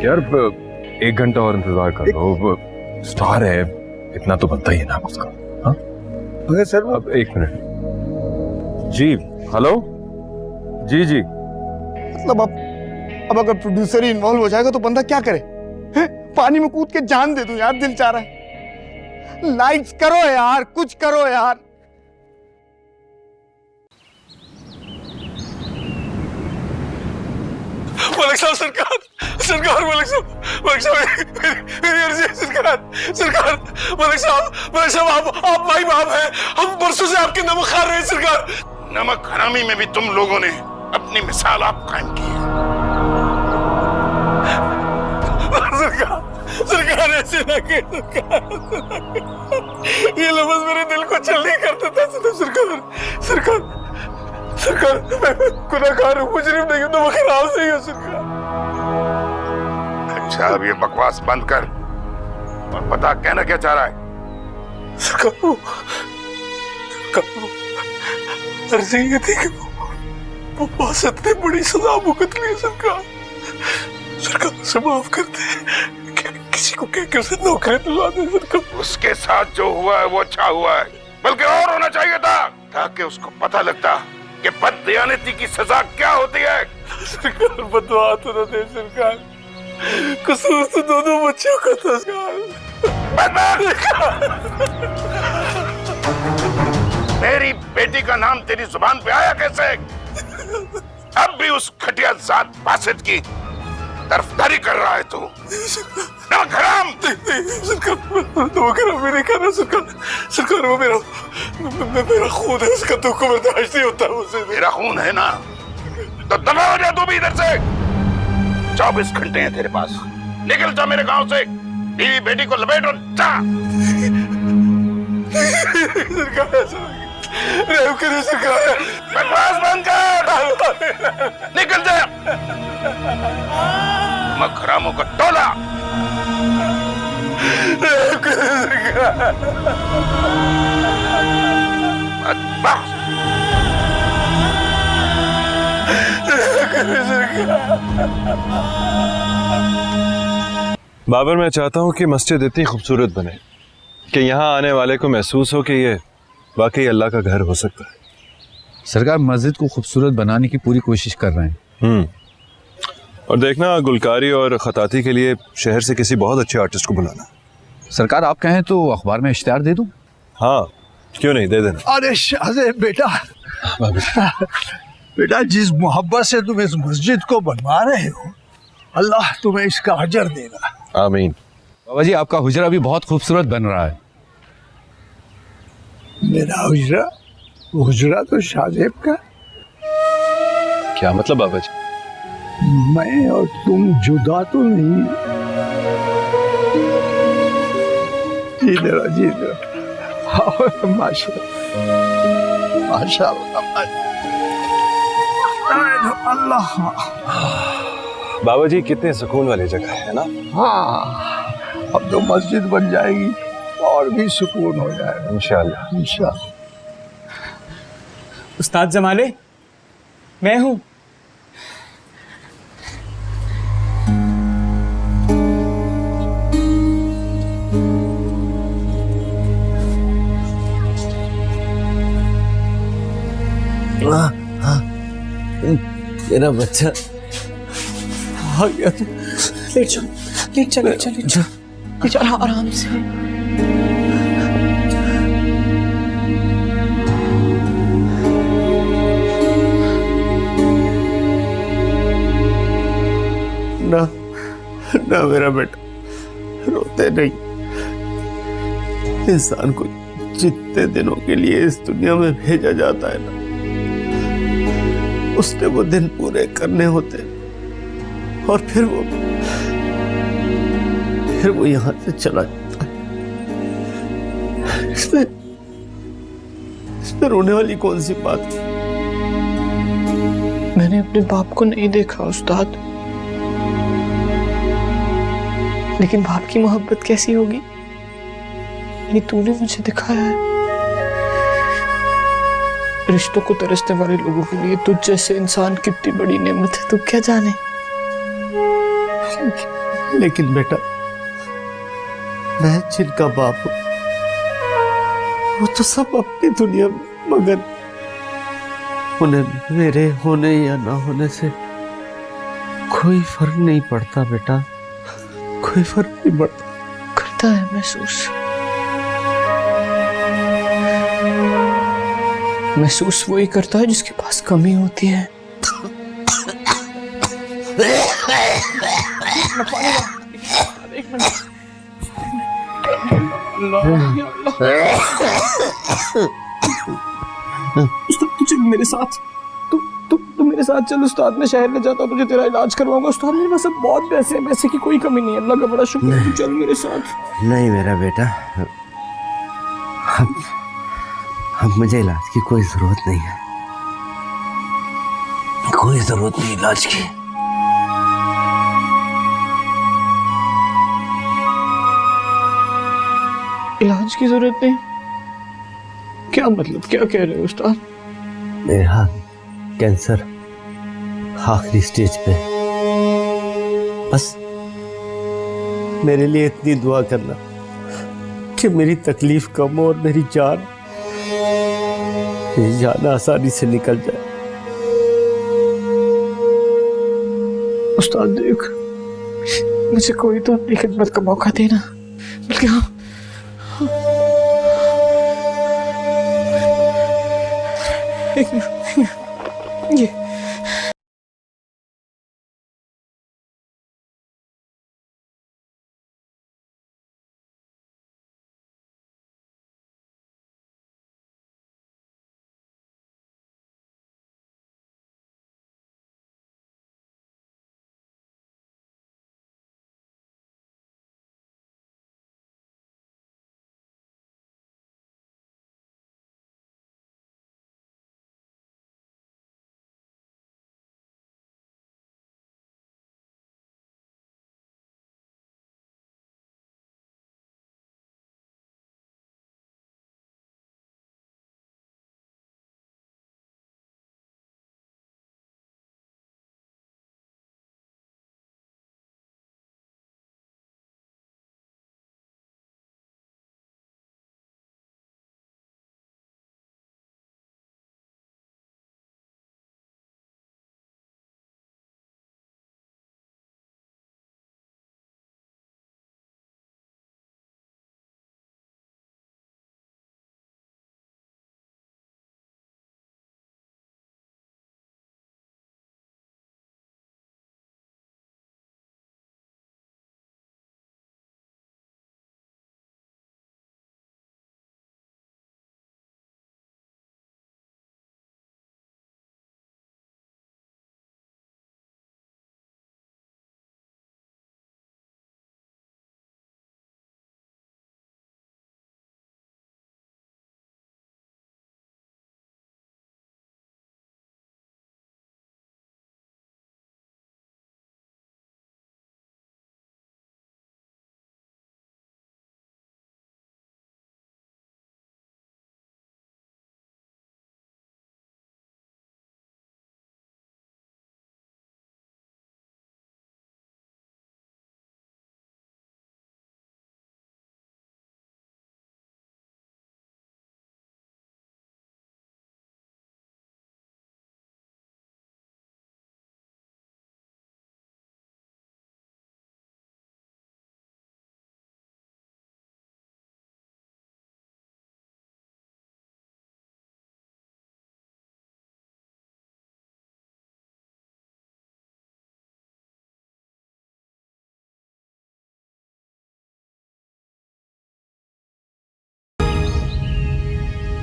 D: यार 1 घंटा और इंतजार कर लो, स्टार है, इतना तो बनता ही है ना उसका। हाँ
P: सर
D: अब 1 मिनट। जी हेलो, जी
P: मतलब अब अगर प्रोड्यूसर ही इन्वॉल्व हो जाएगा तो बंदा क्या करे? हैं? पानी में कूद के जान दे दूं यार, दिल चाह रहा है। लाइट्स करो यार, कुछ करो यार।
Q: मलिक साहब, सरकार मलिक साहब मेरी अर्जी है सरकार मलिक साहब आप भाई बाप हैं, हम बरसों से आपके नमक खा रहे हैं सरकार।
H: नमक हरामी में भी तुम लोगों ने अपनी मिसाल आप कायम की है।
Q: सरकार ऐसे ना के ये लफ्ज मेरे दिल को चल नहीं करते थे। सरकार मैं गुनहगार हूँ, मुजरिम नहीं हूँ, नमक हराम से ही हूँ सरकार।
H: अच्छा अब ये बकवास बंद कर और बता कहना क्या चाह रहा है?
Q: सरकार अर्जी ये थी कि बासत ने बड़ी सजा भुगत ली है सरकार। सरकार उसे माफ कर दे, किसी को कहकर से नौकरी दिलवा दे सरकार।
H: उसके साथ जो हुआ है वो अच्छा हुआ है, बल्कि और होना चाहिए था, ताकि उसको पता लगता कि बददियानती की सजा क्या होती है।
Q: सरकार बदवा तो न दे सरकार, कसूर तो दोनों बच्चों का था सरकार।
H: मेरी बेटी का नाम तेरी जुबान पे आया कैसे? अब भी उस घटिया जात बासित की तरफदारी कर रहा है तू। नाकराम!
Q: नाकराम मैंने कहा ना सरकार, सरकार वो मेरा खून है, उसका दुख को बर्दाश्त नहीं होता मुझसे।
H: मेरा खून है ना, तो दफा हो जा तू भी इधर से। 24 घंटे हैं तेरे पास, निकल जा मेरे गांव से, बीवी बेटी को लपेट और जा।
Q: रहम करिए सरकार।
H: बकवास बंद कर, निकल जा। मखरामों का टोला।
Q: रहम करिए सरकार।
H: बदमाश।
D: बाबर, मैं चाहता हूँ कि मस्जिद इतनी खूबसूरत बने कि यहाँ आने वाले को महसूस हो कि ये वाकई अल्लाह का घर हो सकता है।
R: सरकार मस्जिद को खूबसूरत बनाने की पूरी कोशिश कर रहे हैं।
D: और देखना, गुलकारी और खताती के लिए शहर से किसी बहुत अच्छे आर्टिस्ट को बुलाना।
R: सरकार आप कहें तो अखबार में इश्तिहार दे दूं?
D: हाँ, क्यों नहीं, दे देना।
F: अरे शाहज़ेब बेटा, बेटा जिस मोहब्बत से तुम इस मस्जिद को बनवा रहे हो, अल्लाह तुम्हें इसका अजर देगा।
D: आमीन।
R: बाबा जी, आपका हुजरा भी बहुत खूबसूरत बन रहा है।
F: मेरा हुजरा? हुजरा तो शाहज़ेब का।
D: क्या मतलब बाबा जी?
F: मैं और तुम जुदा तो नहीं। जी जरा, जी जरा। माशाअल्लाह, माशाअल्लाह, अल्लाह।
D: बाबा जी, कितने सुकून वाली जगह है ना?
F: हाँ, अब तो मस्जिद बन जाएगी और भी सुकून हो जाएगा
D: इंशाअल्लाह।
F: इंशाअल्लाह।
S: उस्ताद जमाले, मैं हूँ।
T: मेरा बच्चा
S: आ गया तू। लेट जा, लेट जा, लेट जा, लेट जा, लेट जा, आराम से।
P: ना ना मेरा बेटा, रोते नहीं। इंसान को जितने दिनों के लिए इस दुनिया में भेजा जाता है ना, उसने वो दिन पूरे करने होते और फिर वो यहां से चला जाता है। इसमें रोने वाली कौन सी बात है?
S: मैंने अपने बाप को नहीं देखा उस्ताद, लेकिन बाप की मोहब्बत कैसी होगी ये तूने मुझे दिखाया है। रिश्तों को तरसने वाले लोगों के लिए तुझ जैसे इंसान कितनी बड़ी नेमत है, तू क्या जाने।
P: लेकिन बेटा, मैं जिनका बाप हूं, वो तो सब अपनी दुनिया में मगन। उन्हें मेरे होने या ना होने से कोई फर्क नहीं पड़ता बेटा, कोई फर्क नहीं पड़ता।
S: करता है महसूस, महसूस वही करता है जिसके पास कमी होती है। एक मिनट। उस्ताद, तुझे मेरे साथ, तू मेरे साथ चल उस्ताद। मैं शहर ले जाता हूँ, तुझे तेरा इलाज करवाऊंगा उस्ताद। मेरे पास अब बहुत पैसे हैं, पैसे की कोई कमी नहीं है, अल्लाह का बड़ा शुक्र है। तू चल मेरे साथ।
T: नहीं मेरा बेटा, अब मुझे इलाज की कोई जरूरत नहीं है, कोई जरूरत नहीं इलाज की।
S: इलाज की जरूरत नहीं? क्या मतलब, क्या कह रहे हो उस्ताद?
T: मेरा कैंसर आखिरी स्टेज पे। बस मेरे लिए इतनी दुआ करना कि मेरी तकलीफ कम हो और मेरी जान आसानी से निकल जाए।
S: उस्ताद देख, मुझे कोई तो अपनी खिदमत का मौका देना, बल्कि हाँ एक मिनट, ये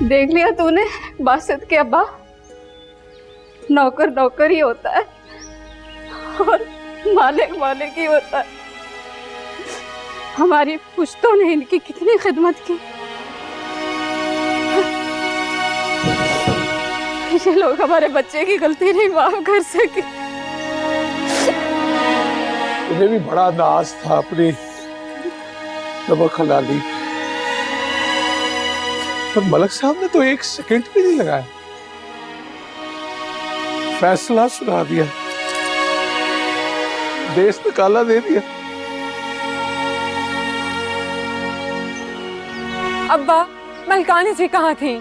O: देख लिया तूने बासित के अब्बा, नौकर नौकर ही होता है और मालिक मालिक ही होता है। हमारी पुश्तों ने इनकी कितनी खिदमत की, ये लोग हमारे बच्चे की गलती नहीं माफ कर सके।
Q: उन्हें भी बड़ा नाज था अपनी नमक हलाली, पर मलक साहब ने तो एक सेकंड भी नहीं लगाया, फैसला सुना दिया, देश निकाला दे दिया।
I: अब्बा, मलकानी जी कहाँ थी?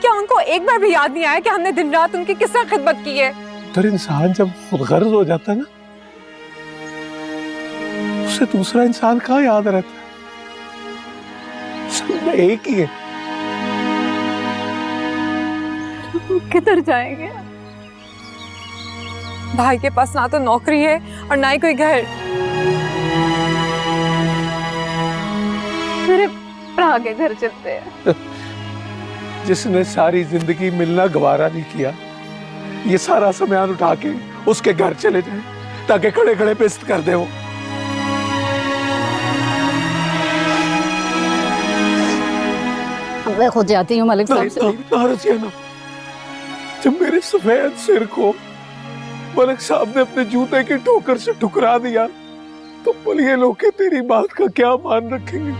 I: क्या उनको एक बार भी याद नहीं आया कि हमने दिन रात उनकी किस तरह खिदमत की है?
Q: तर इंसान जब खुदगर्ज हो जाता है ना, उसे दूसरा इंसान कहाँ याद रहता है? सब में एक ही है।
I: किधर जाएंगे? भाई के पास ना तो नौकरी है और ना ही कोई घर। मेरे भरा के घर चलते हैं।
Q: जिसने सारी जिंदगी मिलना गवारा नहीं किया, ये सारा सामान उठा के उसके घर चले जाए ताकि खड़े खड़े बेइज्जत कर दे वो।
O: मैं खुद जाती हूँ मलिक साहब से।
Q: जब मेरे सफेद सिर को मलिक साहब ने अपने जूते की ठोकर से ठुकरा दिया, तो बलिए लोग के तेरी बात का क्या मान रखेंगे?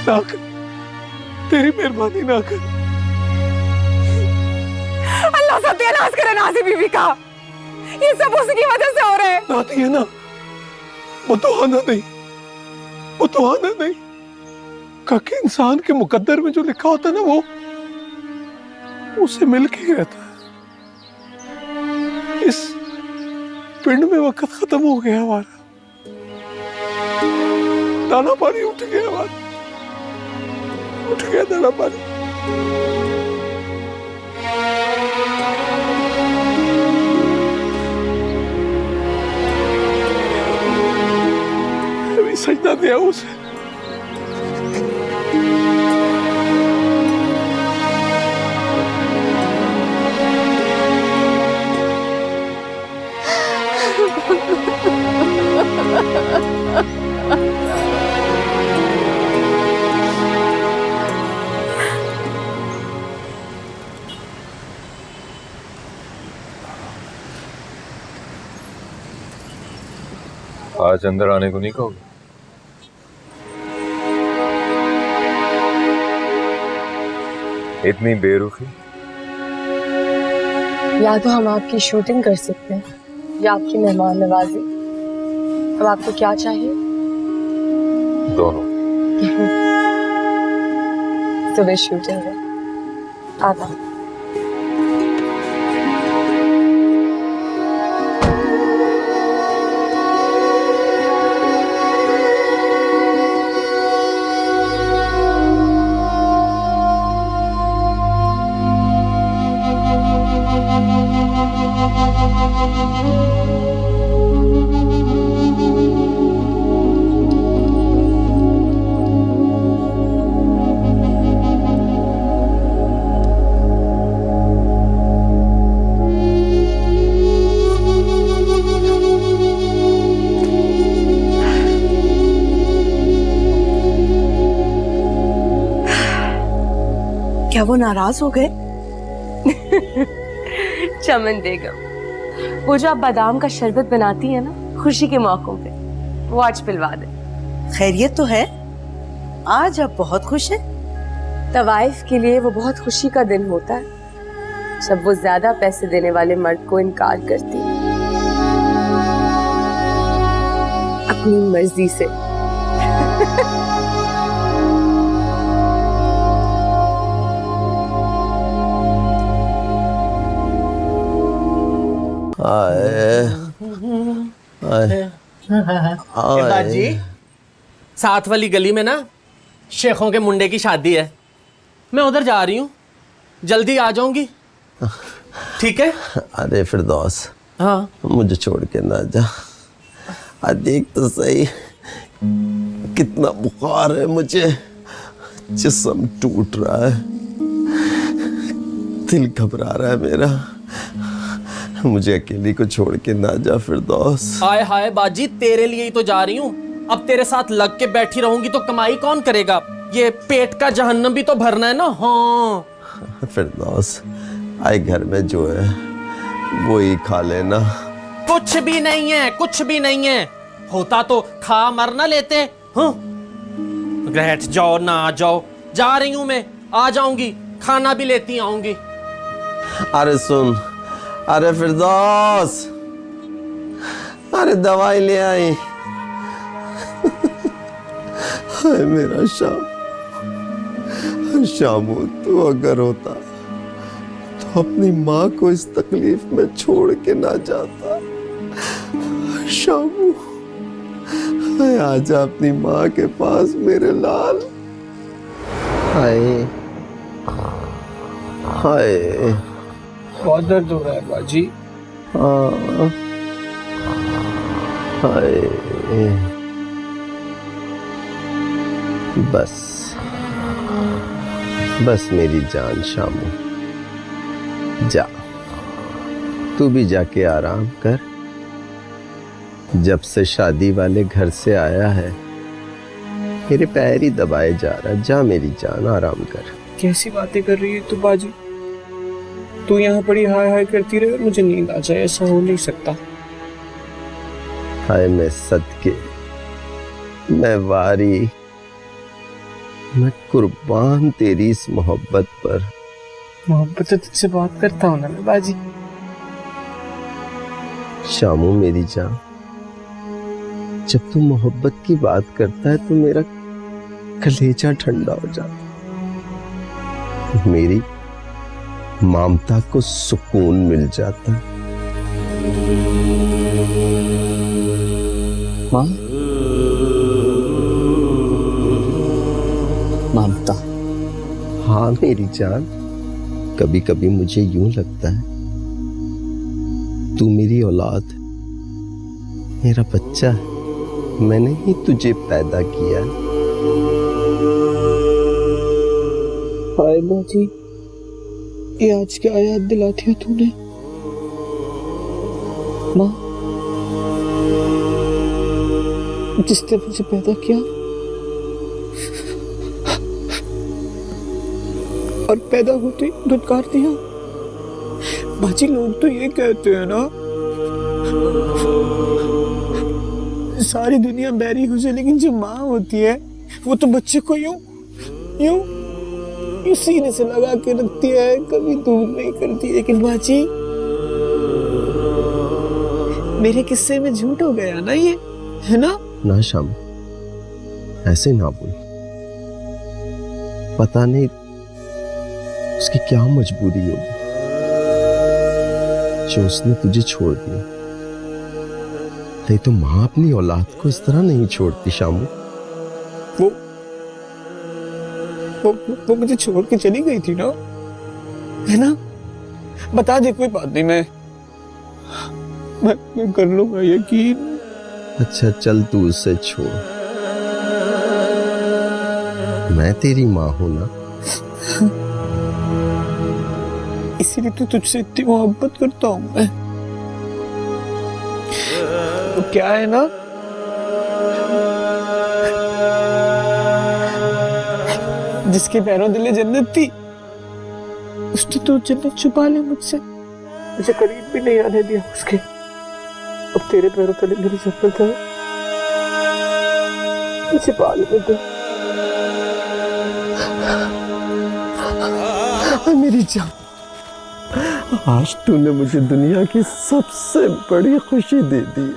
Q: ना कर, तेरी मेहरबानी ना कर।
I: अल्लाह सत्यानाश करे नाजी बीबी का। ये सब उसकी वजह से हो रहा है।
Q: नाती है ना, वो तो आना नहीं, वो तो आना नहीं। काके इंसान के मुकद्दर में जो लिखा होता है ना, वो उसे मिल के ही रहता है। इस पिंड में वक्त खत्म हो गया हमारा, दाना पानी उठ गया हमारा, उठ गया दाना पानी। अभी सजदा दिया उसे।
D: आज अंदर आने को नहीं कहोगे? इतनी बेरुखी?
C: या तो हम आपकी शूटिंग कर सकते हैं या आपकी मेहमान नवाजी। अब आपको क्या चाहिए?
D: दोनों।
C: सुबह शूटिंग है, आता हूं।
G: क्या वो नाराज हो गए?
C: चमन बेगम, वो जो आप बादाम का शरबत बनाती है ना खुशी के मौकों पे, वो आज पिलवा दे।
G: खैरियत तो है? आज आप बहुत खुश हैं।
C: तवाइफ के लिए वो बहुत खुशी का दिन होता है जब वो ज्यादा पैसे देने वाले मर्द को इनकार करती है अपनी मर्जी से।
T: बाजी, साथ वाली गली में ना शेखों के मुंडे की शादी है, मैं उधर जा रही हूँ, जल्दी आ जाऊंगी, ठीक है?
U: अरे फिरदौस,
T: हाँ
U: मुझे छोड़ के ना जा। देख तो सही कितना बुखार है मुझे, जिस्म टूट रहा है, दिल घबरा रहा है मेरा। मुझे अकेली को छोड़ के ना जा फिरदौस।
T: हाय हाय बाजी, तेरे लिए ही तो जा रही हूँ। अब तेरे साथ लग के बैठी रहूंगी तो कमाई कौन करेगा? ये पेट का जहन्नम भी तो भरना है ना। हाँ
U: फिरदौस, आए घर में जो है वो ही खा लेना।
T: कुछ भी नहीं है, कुछ भी नहीं है, होता तो खा मर ना लेते। हाँ बैठ जाओ ना आ जाओ, जा रही हूँ मैं, आ जाऊंगी, खाना भी लेती आऊंगी।
U: अरे सुन, अरे फिरदौस, अरे दवाई ले आई। हाय मेरा शामू, तू अगर होता तो अपनी माँ को इस तकलीफ में छोड़ के ना जाता। शामू, हाय आजा अपनी माँ के पास मेरे लाल। हाय हाय,
S: बहुत दर्द हो रहा है बाजी।
U: हाँ हाय, बस बस मेरी जान शामू, जा तू भी जाके आराम कर। जब से शादी वाले घर से आया है मेरे पैर ही दबाए जा रहा, जा मेरी जान आराम कर।
S: कैसी बातें कर रही है तू बाजी? तू यहाँ पड़ी हाय हाय करती रहे और मुझे नींद आ जाए, ऐसा हो नहीं सकता।
U: हाय मैं सदके, मैं वारी, मैं कुर्बान तेरी इस मोहब्बत पर।
S: मोहब्बत से तुझसे बात करता हूँ ना मैं बाजी।
U: शामू मेरी जान, जब तू मोहब्बत की बात करता है तो मेरा कलेजा ठंडा हो जाता है, मेरी ममता को सुकून मिल जाता है।
S: माँ, ममता।
U: हाँ मेरी जान, कभी कभी मुझे यूं लगता है तू मेरी औलाद है, मेरा बच्चा है, मैंने ही तुझे पैदा किया है।
S: हाय बाजी, ये आज क्या याद दिलाती है तूने? माँ, जिसने मुझे पैदा किया और पैदा होते ही धुतकार दिया। बाजी, लोग तो ये कहते हैं ना, सारी दुनिया बैरी हो जाए लेकिन जो माँ होती है वो तो बच्चे को यूं यूं यूं सीने से लगा के रखती है, कभी दूर नहीं करती। लेकिन बाजी, मेरे किस्से में झूठ हो गया ना ये, है ना?
U: ना शाम, ऐसे ना बोल। पता नहीं उसकी क्या मजबूरी होगी जो उसने तुझे छोड़ दिया। नहीं तो माँ अपनी औलाद को इस तरह नहीं छोड़ती शामू।
S: वो मुझे छोड़ के चली गई थी ना, है ना? बता दे, कोई बात नहीं, मैं कर लूंगा यकीन।
U: अच्छा चल, तू उसे छोड़, मैं तेरी माँ हूं ना।
S: इसीलिए तो तुझसे इतनी मोहब्बत करता हूं मैं। तो क्या है ना, जिसके पैरों दिले जन्नत थी उसने तो जन्नत छुपा ली मुझसे, मुझे करीब भी नहीं आने दिया उसके। अब तेरे पैरों तले मेरी जन्नत है, मुझे पाल में दे
U: मेरी जान। आज तूने मुझे दुनिया की सबसे बड़ी खुशी दे दी।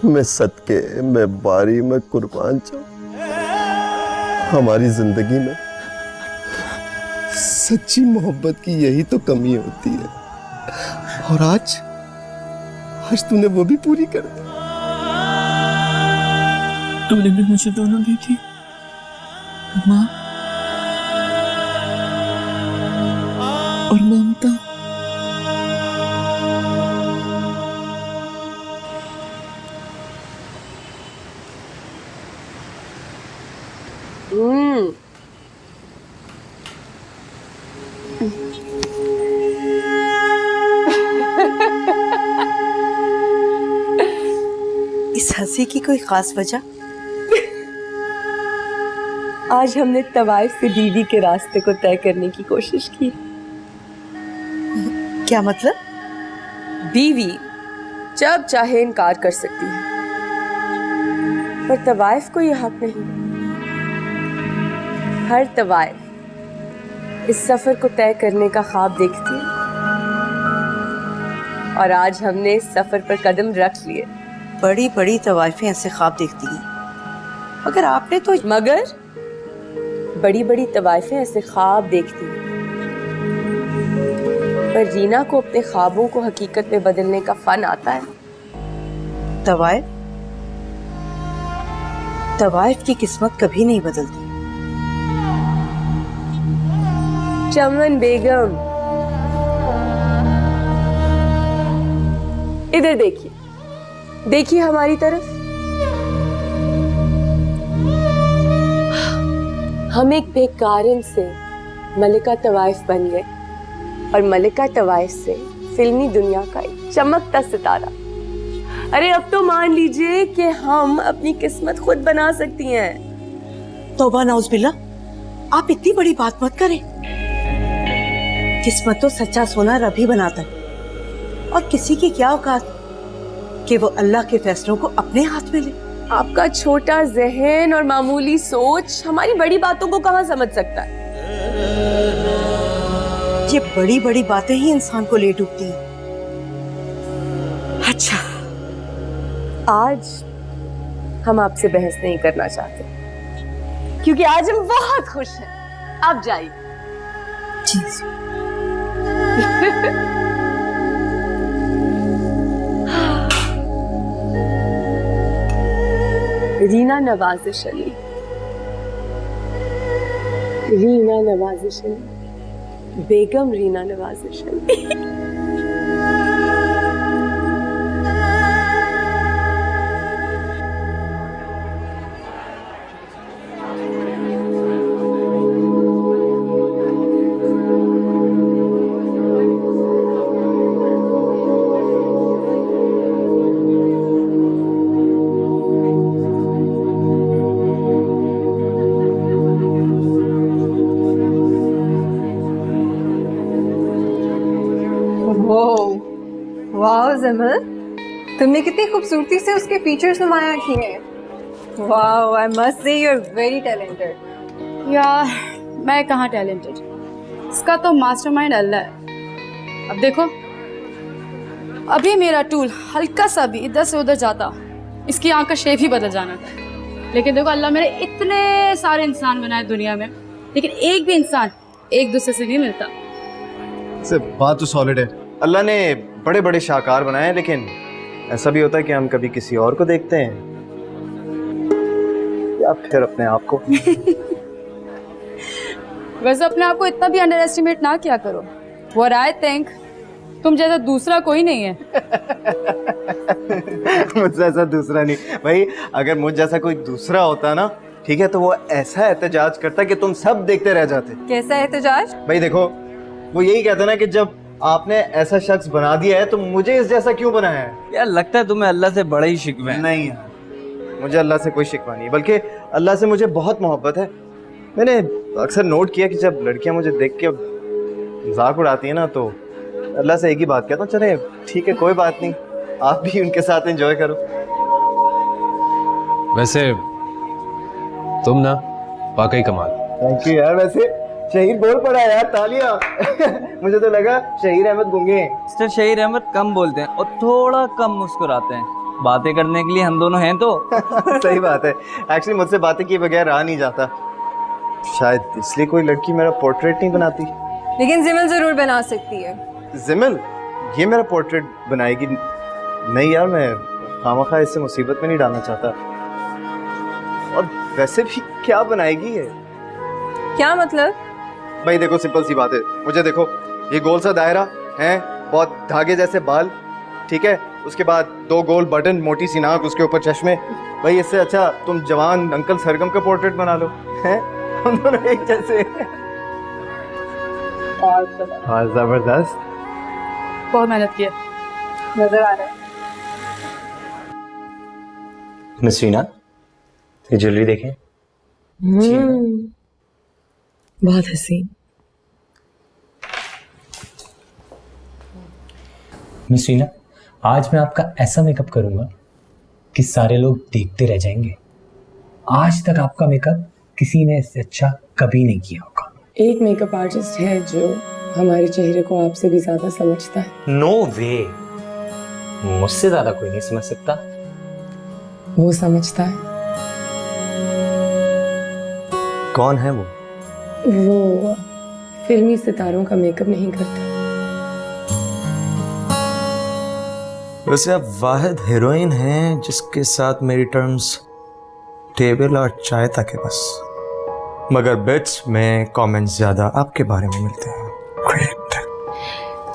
U: मैं सदके, मैं बारी, मैं कुर्बान जाऊं। हमारी जिंदगी में सच्ची मोहब्बत की यही तो कमी होती है, और आज तूने वो भी पूरी कर दी।
S: तूने भी मुझे दोनों दी थी माँ और ममता।
G: इस हंसी की कोई खास वजह?
C: आज हमने तवाइफ से बीवी के रास्ते को तय करने की कोशिश की।
G: क्या मतलब?
C: बीवी जब चाहे इनकार कर सकती है, पर तवाइफ को यह हक नहीं। हर तवाइफ इस सफर को तय करने का ख्वाब देखती है, और आज हमने इस सफर पर कदम रख लिए।
G: बड़ी बड़ी तवाइफें ऐसे ख्वाब देखती हैं, मगर आपने तो
C: बड़ी बड़ी तवाइफें ऐसे ख्वाब देखती हैं, पर रीना को अपने ख्वाबों को हकीकत में बदलने का फन आता है।
G: तवाइफ की किस्मत कभी नहीं बदलती।
C: चमन बेगम, इधर देखिए, देखिए हमारी तरफ। हम एक बेकारिन से मलिका तवाइफ बन गए, और मलिका तवाइफ से फिल्मी दुनिया का एक चमकता सितारा। अरे अब तो मान लीजिए कि हम अपनी किस्मत खुद बना सकती हैं।
G: तौबा नाउज़, आप इतनी बड़ी बात मत करें। किस्मत तो सच्चा सोना रब ही बनाता है, और किसी की क्या औकात कि वो अल्लाह के फैसलों को अपने हाथ में ले।
C: आपका छोटा जहन और मामूली सोच हमारी बड़ी बातों को कहाँ समझ सकता है?
G: ये बड़ी बड़ी बातें ही इंसान को ले डूबती हैं।
C: अच्छा, आज हम आपसे बहस नहीं करना चाहते क्योंकि आज हम बहुत खुश हैं। आप जाइए। रीना नवाजिश अली, रीना नवाजिश अली, बेगम रीना नवाजिश अली।
I: वाह जमल, तुमने कितनी खूबसूरती से उसके फीचर्स नुमाया किए हैं। वाह, I must say you are very talented.
E: यार मैं कहाँ टैलेंटेड, इसका तो मास्टरमाइंड अल्लाह है। अब देखो, अभी मेरा टूल हल्का सा भी इधर से उधर जाता, इसकी आंख का शेप ही बदल जाना था। लेकिन देखो, अल्लाह मेरे इतने सारे इंसान बनाए दुनिया में, लेकिन एक भी इंसान एक दूसरे से नहीं मिलता।
N: बात तो सॉलिड है, अल्लाह ने बड़े बड़े शाहकार बनाए हैं, लेकिन ऐसा भी होता है कि हम कभी किसी और को देखते हैं या फिर अपने आप को।
E: वैसे अपने आप को इतना भी अंडर एस्टिमेट ना किया करो। What I think, तुम जैसा दूसरा कोई नहीं है।
N: मुझसे ऐसा दूसरा नहीं भाई, अगर मुझ जैसा कोई दूसरा होता ना, ठीक है, तो वो ऐसा एहतजाज करता कि तुम सब देखते रह जाते।
I: कैसा एहतजाज?
N: भाई देखो, वो यही कहता ना कि जब आपने ऐसा शख्स बना दिया है तो मुझे इस जैसा क्यों बनाया है।
V: यार लगता है तुम्हें अल्लाह से बड़ा ही शिकवा है।
N: नहीं यार, मुझे अल्लाह से कोई शिकवा नहीं, बल्कि अल्लाह से मुझे बहुत मोहब्बत है। मैंने अक्सर नोट किया कि जब लड़कियां मुझे देख के मजाक उड़ाती है ना, तो अल्लाह से एक ही बात कहता हूँ, चले ठीक है कोई बात नहीं, आप भी उनके साथ एंजॉय करो।
B: वैसे तुम ना वाकई कमाल।
N: थैंक यू यार। वैसे शहीर बोल पड़ा यार, तालियां। मुझे तो लगा शहीर अहमद गूंगे हैं।
V: मिस्टर शहीर अहमद कम बोलते हैं और थोड़ा कम मुस्कुराते हैं। बातें करने के लिए हम दोनों हैं तो।
N: सही बात है, एक्चुअली मुझसे बातें किए बगैर रहा नहीं जाता, शायद इसलिए कोई लड़की मेरा पोर्ट्रेट नहीं बनाती।
I: लेकिन जिमल जरूर बना सकती है।
N: जिमल ये मेरा पोर्ट्रेट बनाएगी? नहीं यार, मैं खामखा इससे मुसीबत में नहीं डालना चाहता। और वैसे भी क्या बनाएगी ये?
I: क्या मतलब?
N: भाई देखो, सिंपल सी बात है, मुझे देखो, ये गोल सा दायरा है, बहुत धागे जैसे बाल, ठीक है, उसके बाद 2 गोल बटन, मोटी सी नाक, उसके ऊपर चश्मे। भाई इससे अच्छा तुम जवान अंकल सरगम का पोर्ट्रेट बना लो, हैं? हम दोनों एक जैसे। हाँ जबरदस्त,
E: बहुत मेहनत की है,
I: नजर आ रहा है।
M: मिस रीना, ये ज्वेलरी देखें।
C: बहुत हसीन।
W: मिस रीना, आज मैं आपका ऐसा मेकअप करूंगा कि सारे लोग देखते रह जाएंगे। आज तक आपका मेकअप किसी ने इससे अच्छा कभी नहीं किया होगा।
C: एक मेकअप आर्टिस्ट है जो हमारे चेहरे को आपसे भी ज्यादा समझता है।
M: नो वे, मुझसे ज्यादा कोई नहीं समझ सकता।
C: वो समझता है।
N: कौन है वो?
C: वो फिल्मी सितारों का मेकअप नहीं करता।
V: वैसे आप वाहिद हीरोइन हैं जिसके साथ मेरी टर्म्स टेबल और चाय तक है बस, मगर बिट्स में कमेंट्स ज्यादा आपके बारे में मिलते हैं।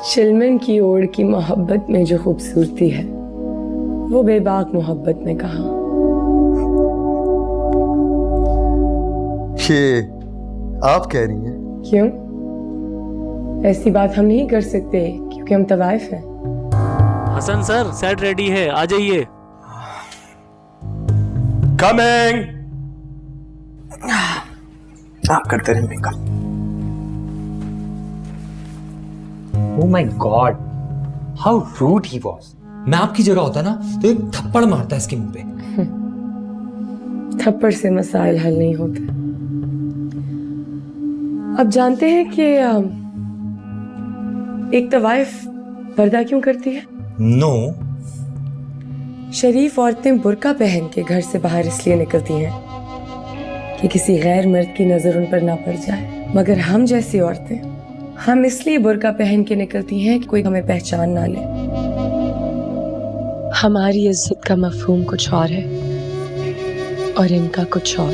C: चिलमन की ओर की मोहब्बत में जो खूबसूरती है, वो बेबाक मोहब्बत में कहाँ।
N: ये आप कह रही हैं?
C: क्यों? ऐसी बात हम नहीं कर सकते क्योंकि हम तवाइफ हैं।
X: हसन सर, सेट रेडी है, आ जाइए।
V: कमिंग। आप करते रहे makeup.
M: Oh my God, how rude he was. मैं आपकी जगह होता ना तो एक थप्पड़ मारता इसके मुंह पे।
C: थप्पड़ से मसाइल हल नहीं होते। अब जानते हैं कि एक तो वाइफ पर्दा क्यों करती है?
V: नो।
C: शरीफ औरतें बुर्का पहन के घर से बाहर इसलिए निकलती हैं कि किसी गैर मर्द की नजर उन पर ना पड़ जाए, मगर हम जैसी औरतें हम इसलिए बुर्का पहन के निकलती हैं कि कोई हमें पहचान ना ले। हमारी इज्जत का मफहूम कुछ और है और इनका कुछ और।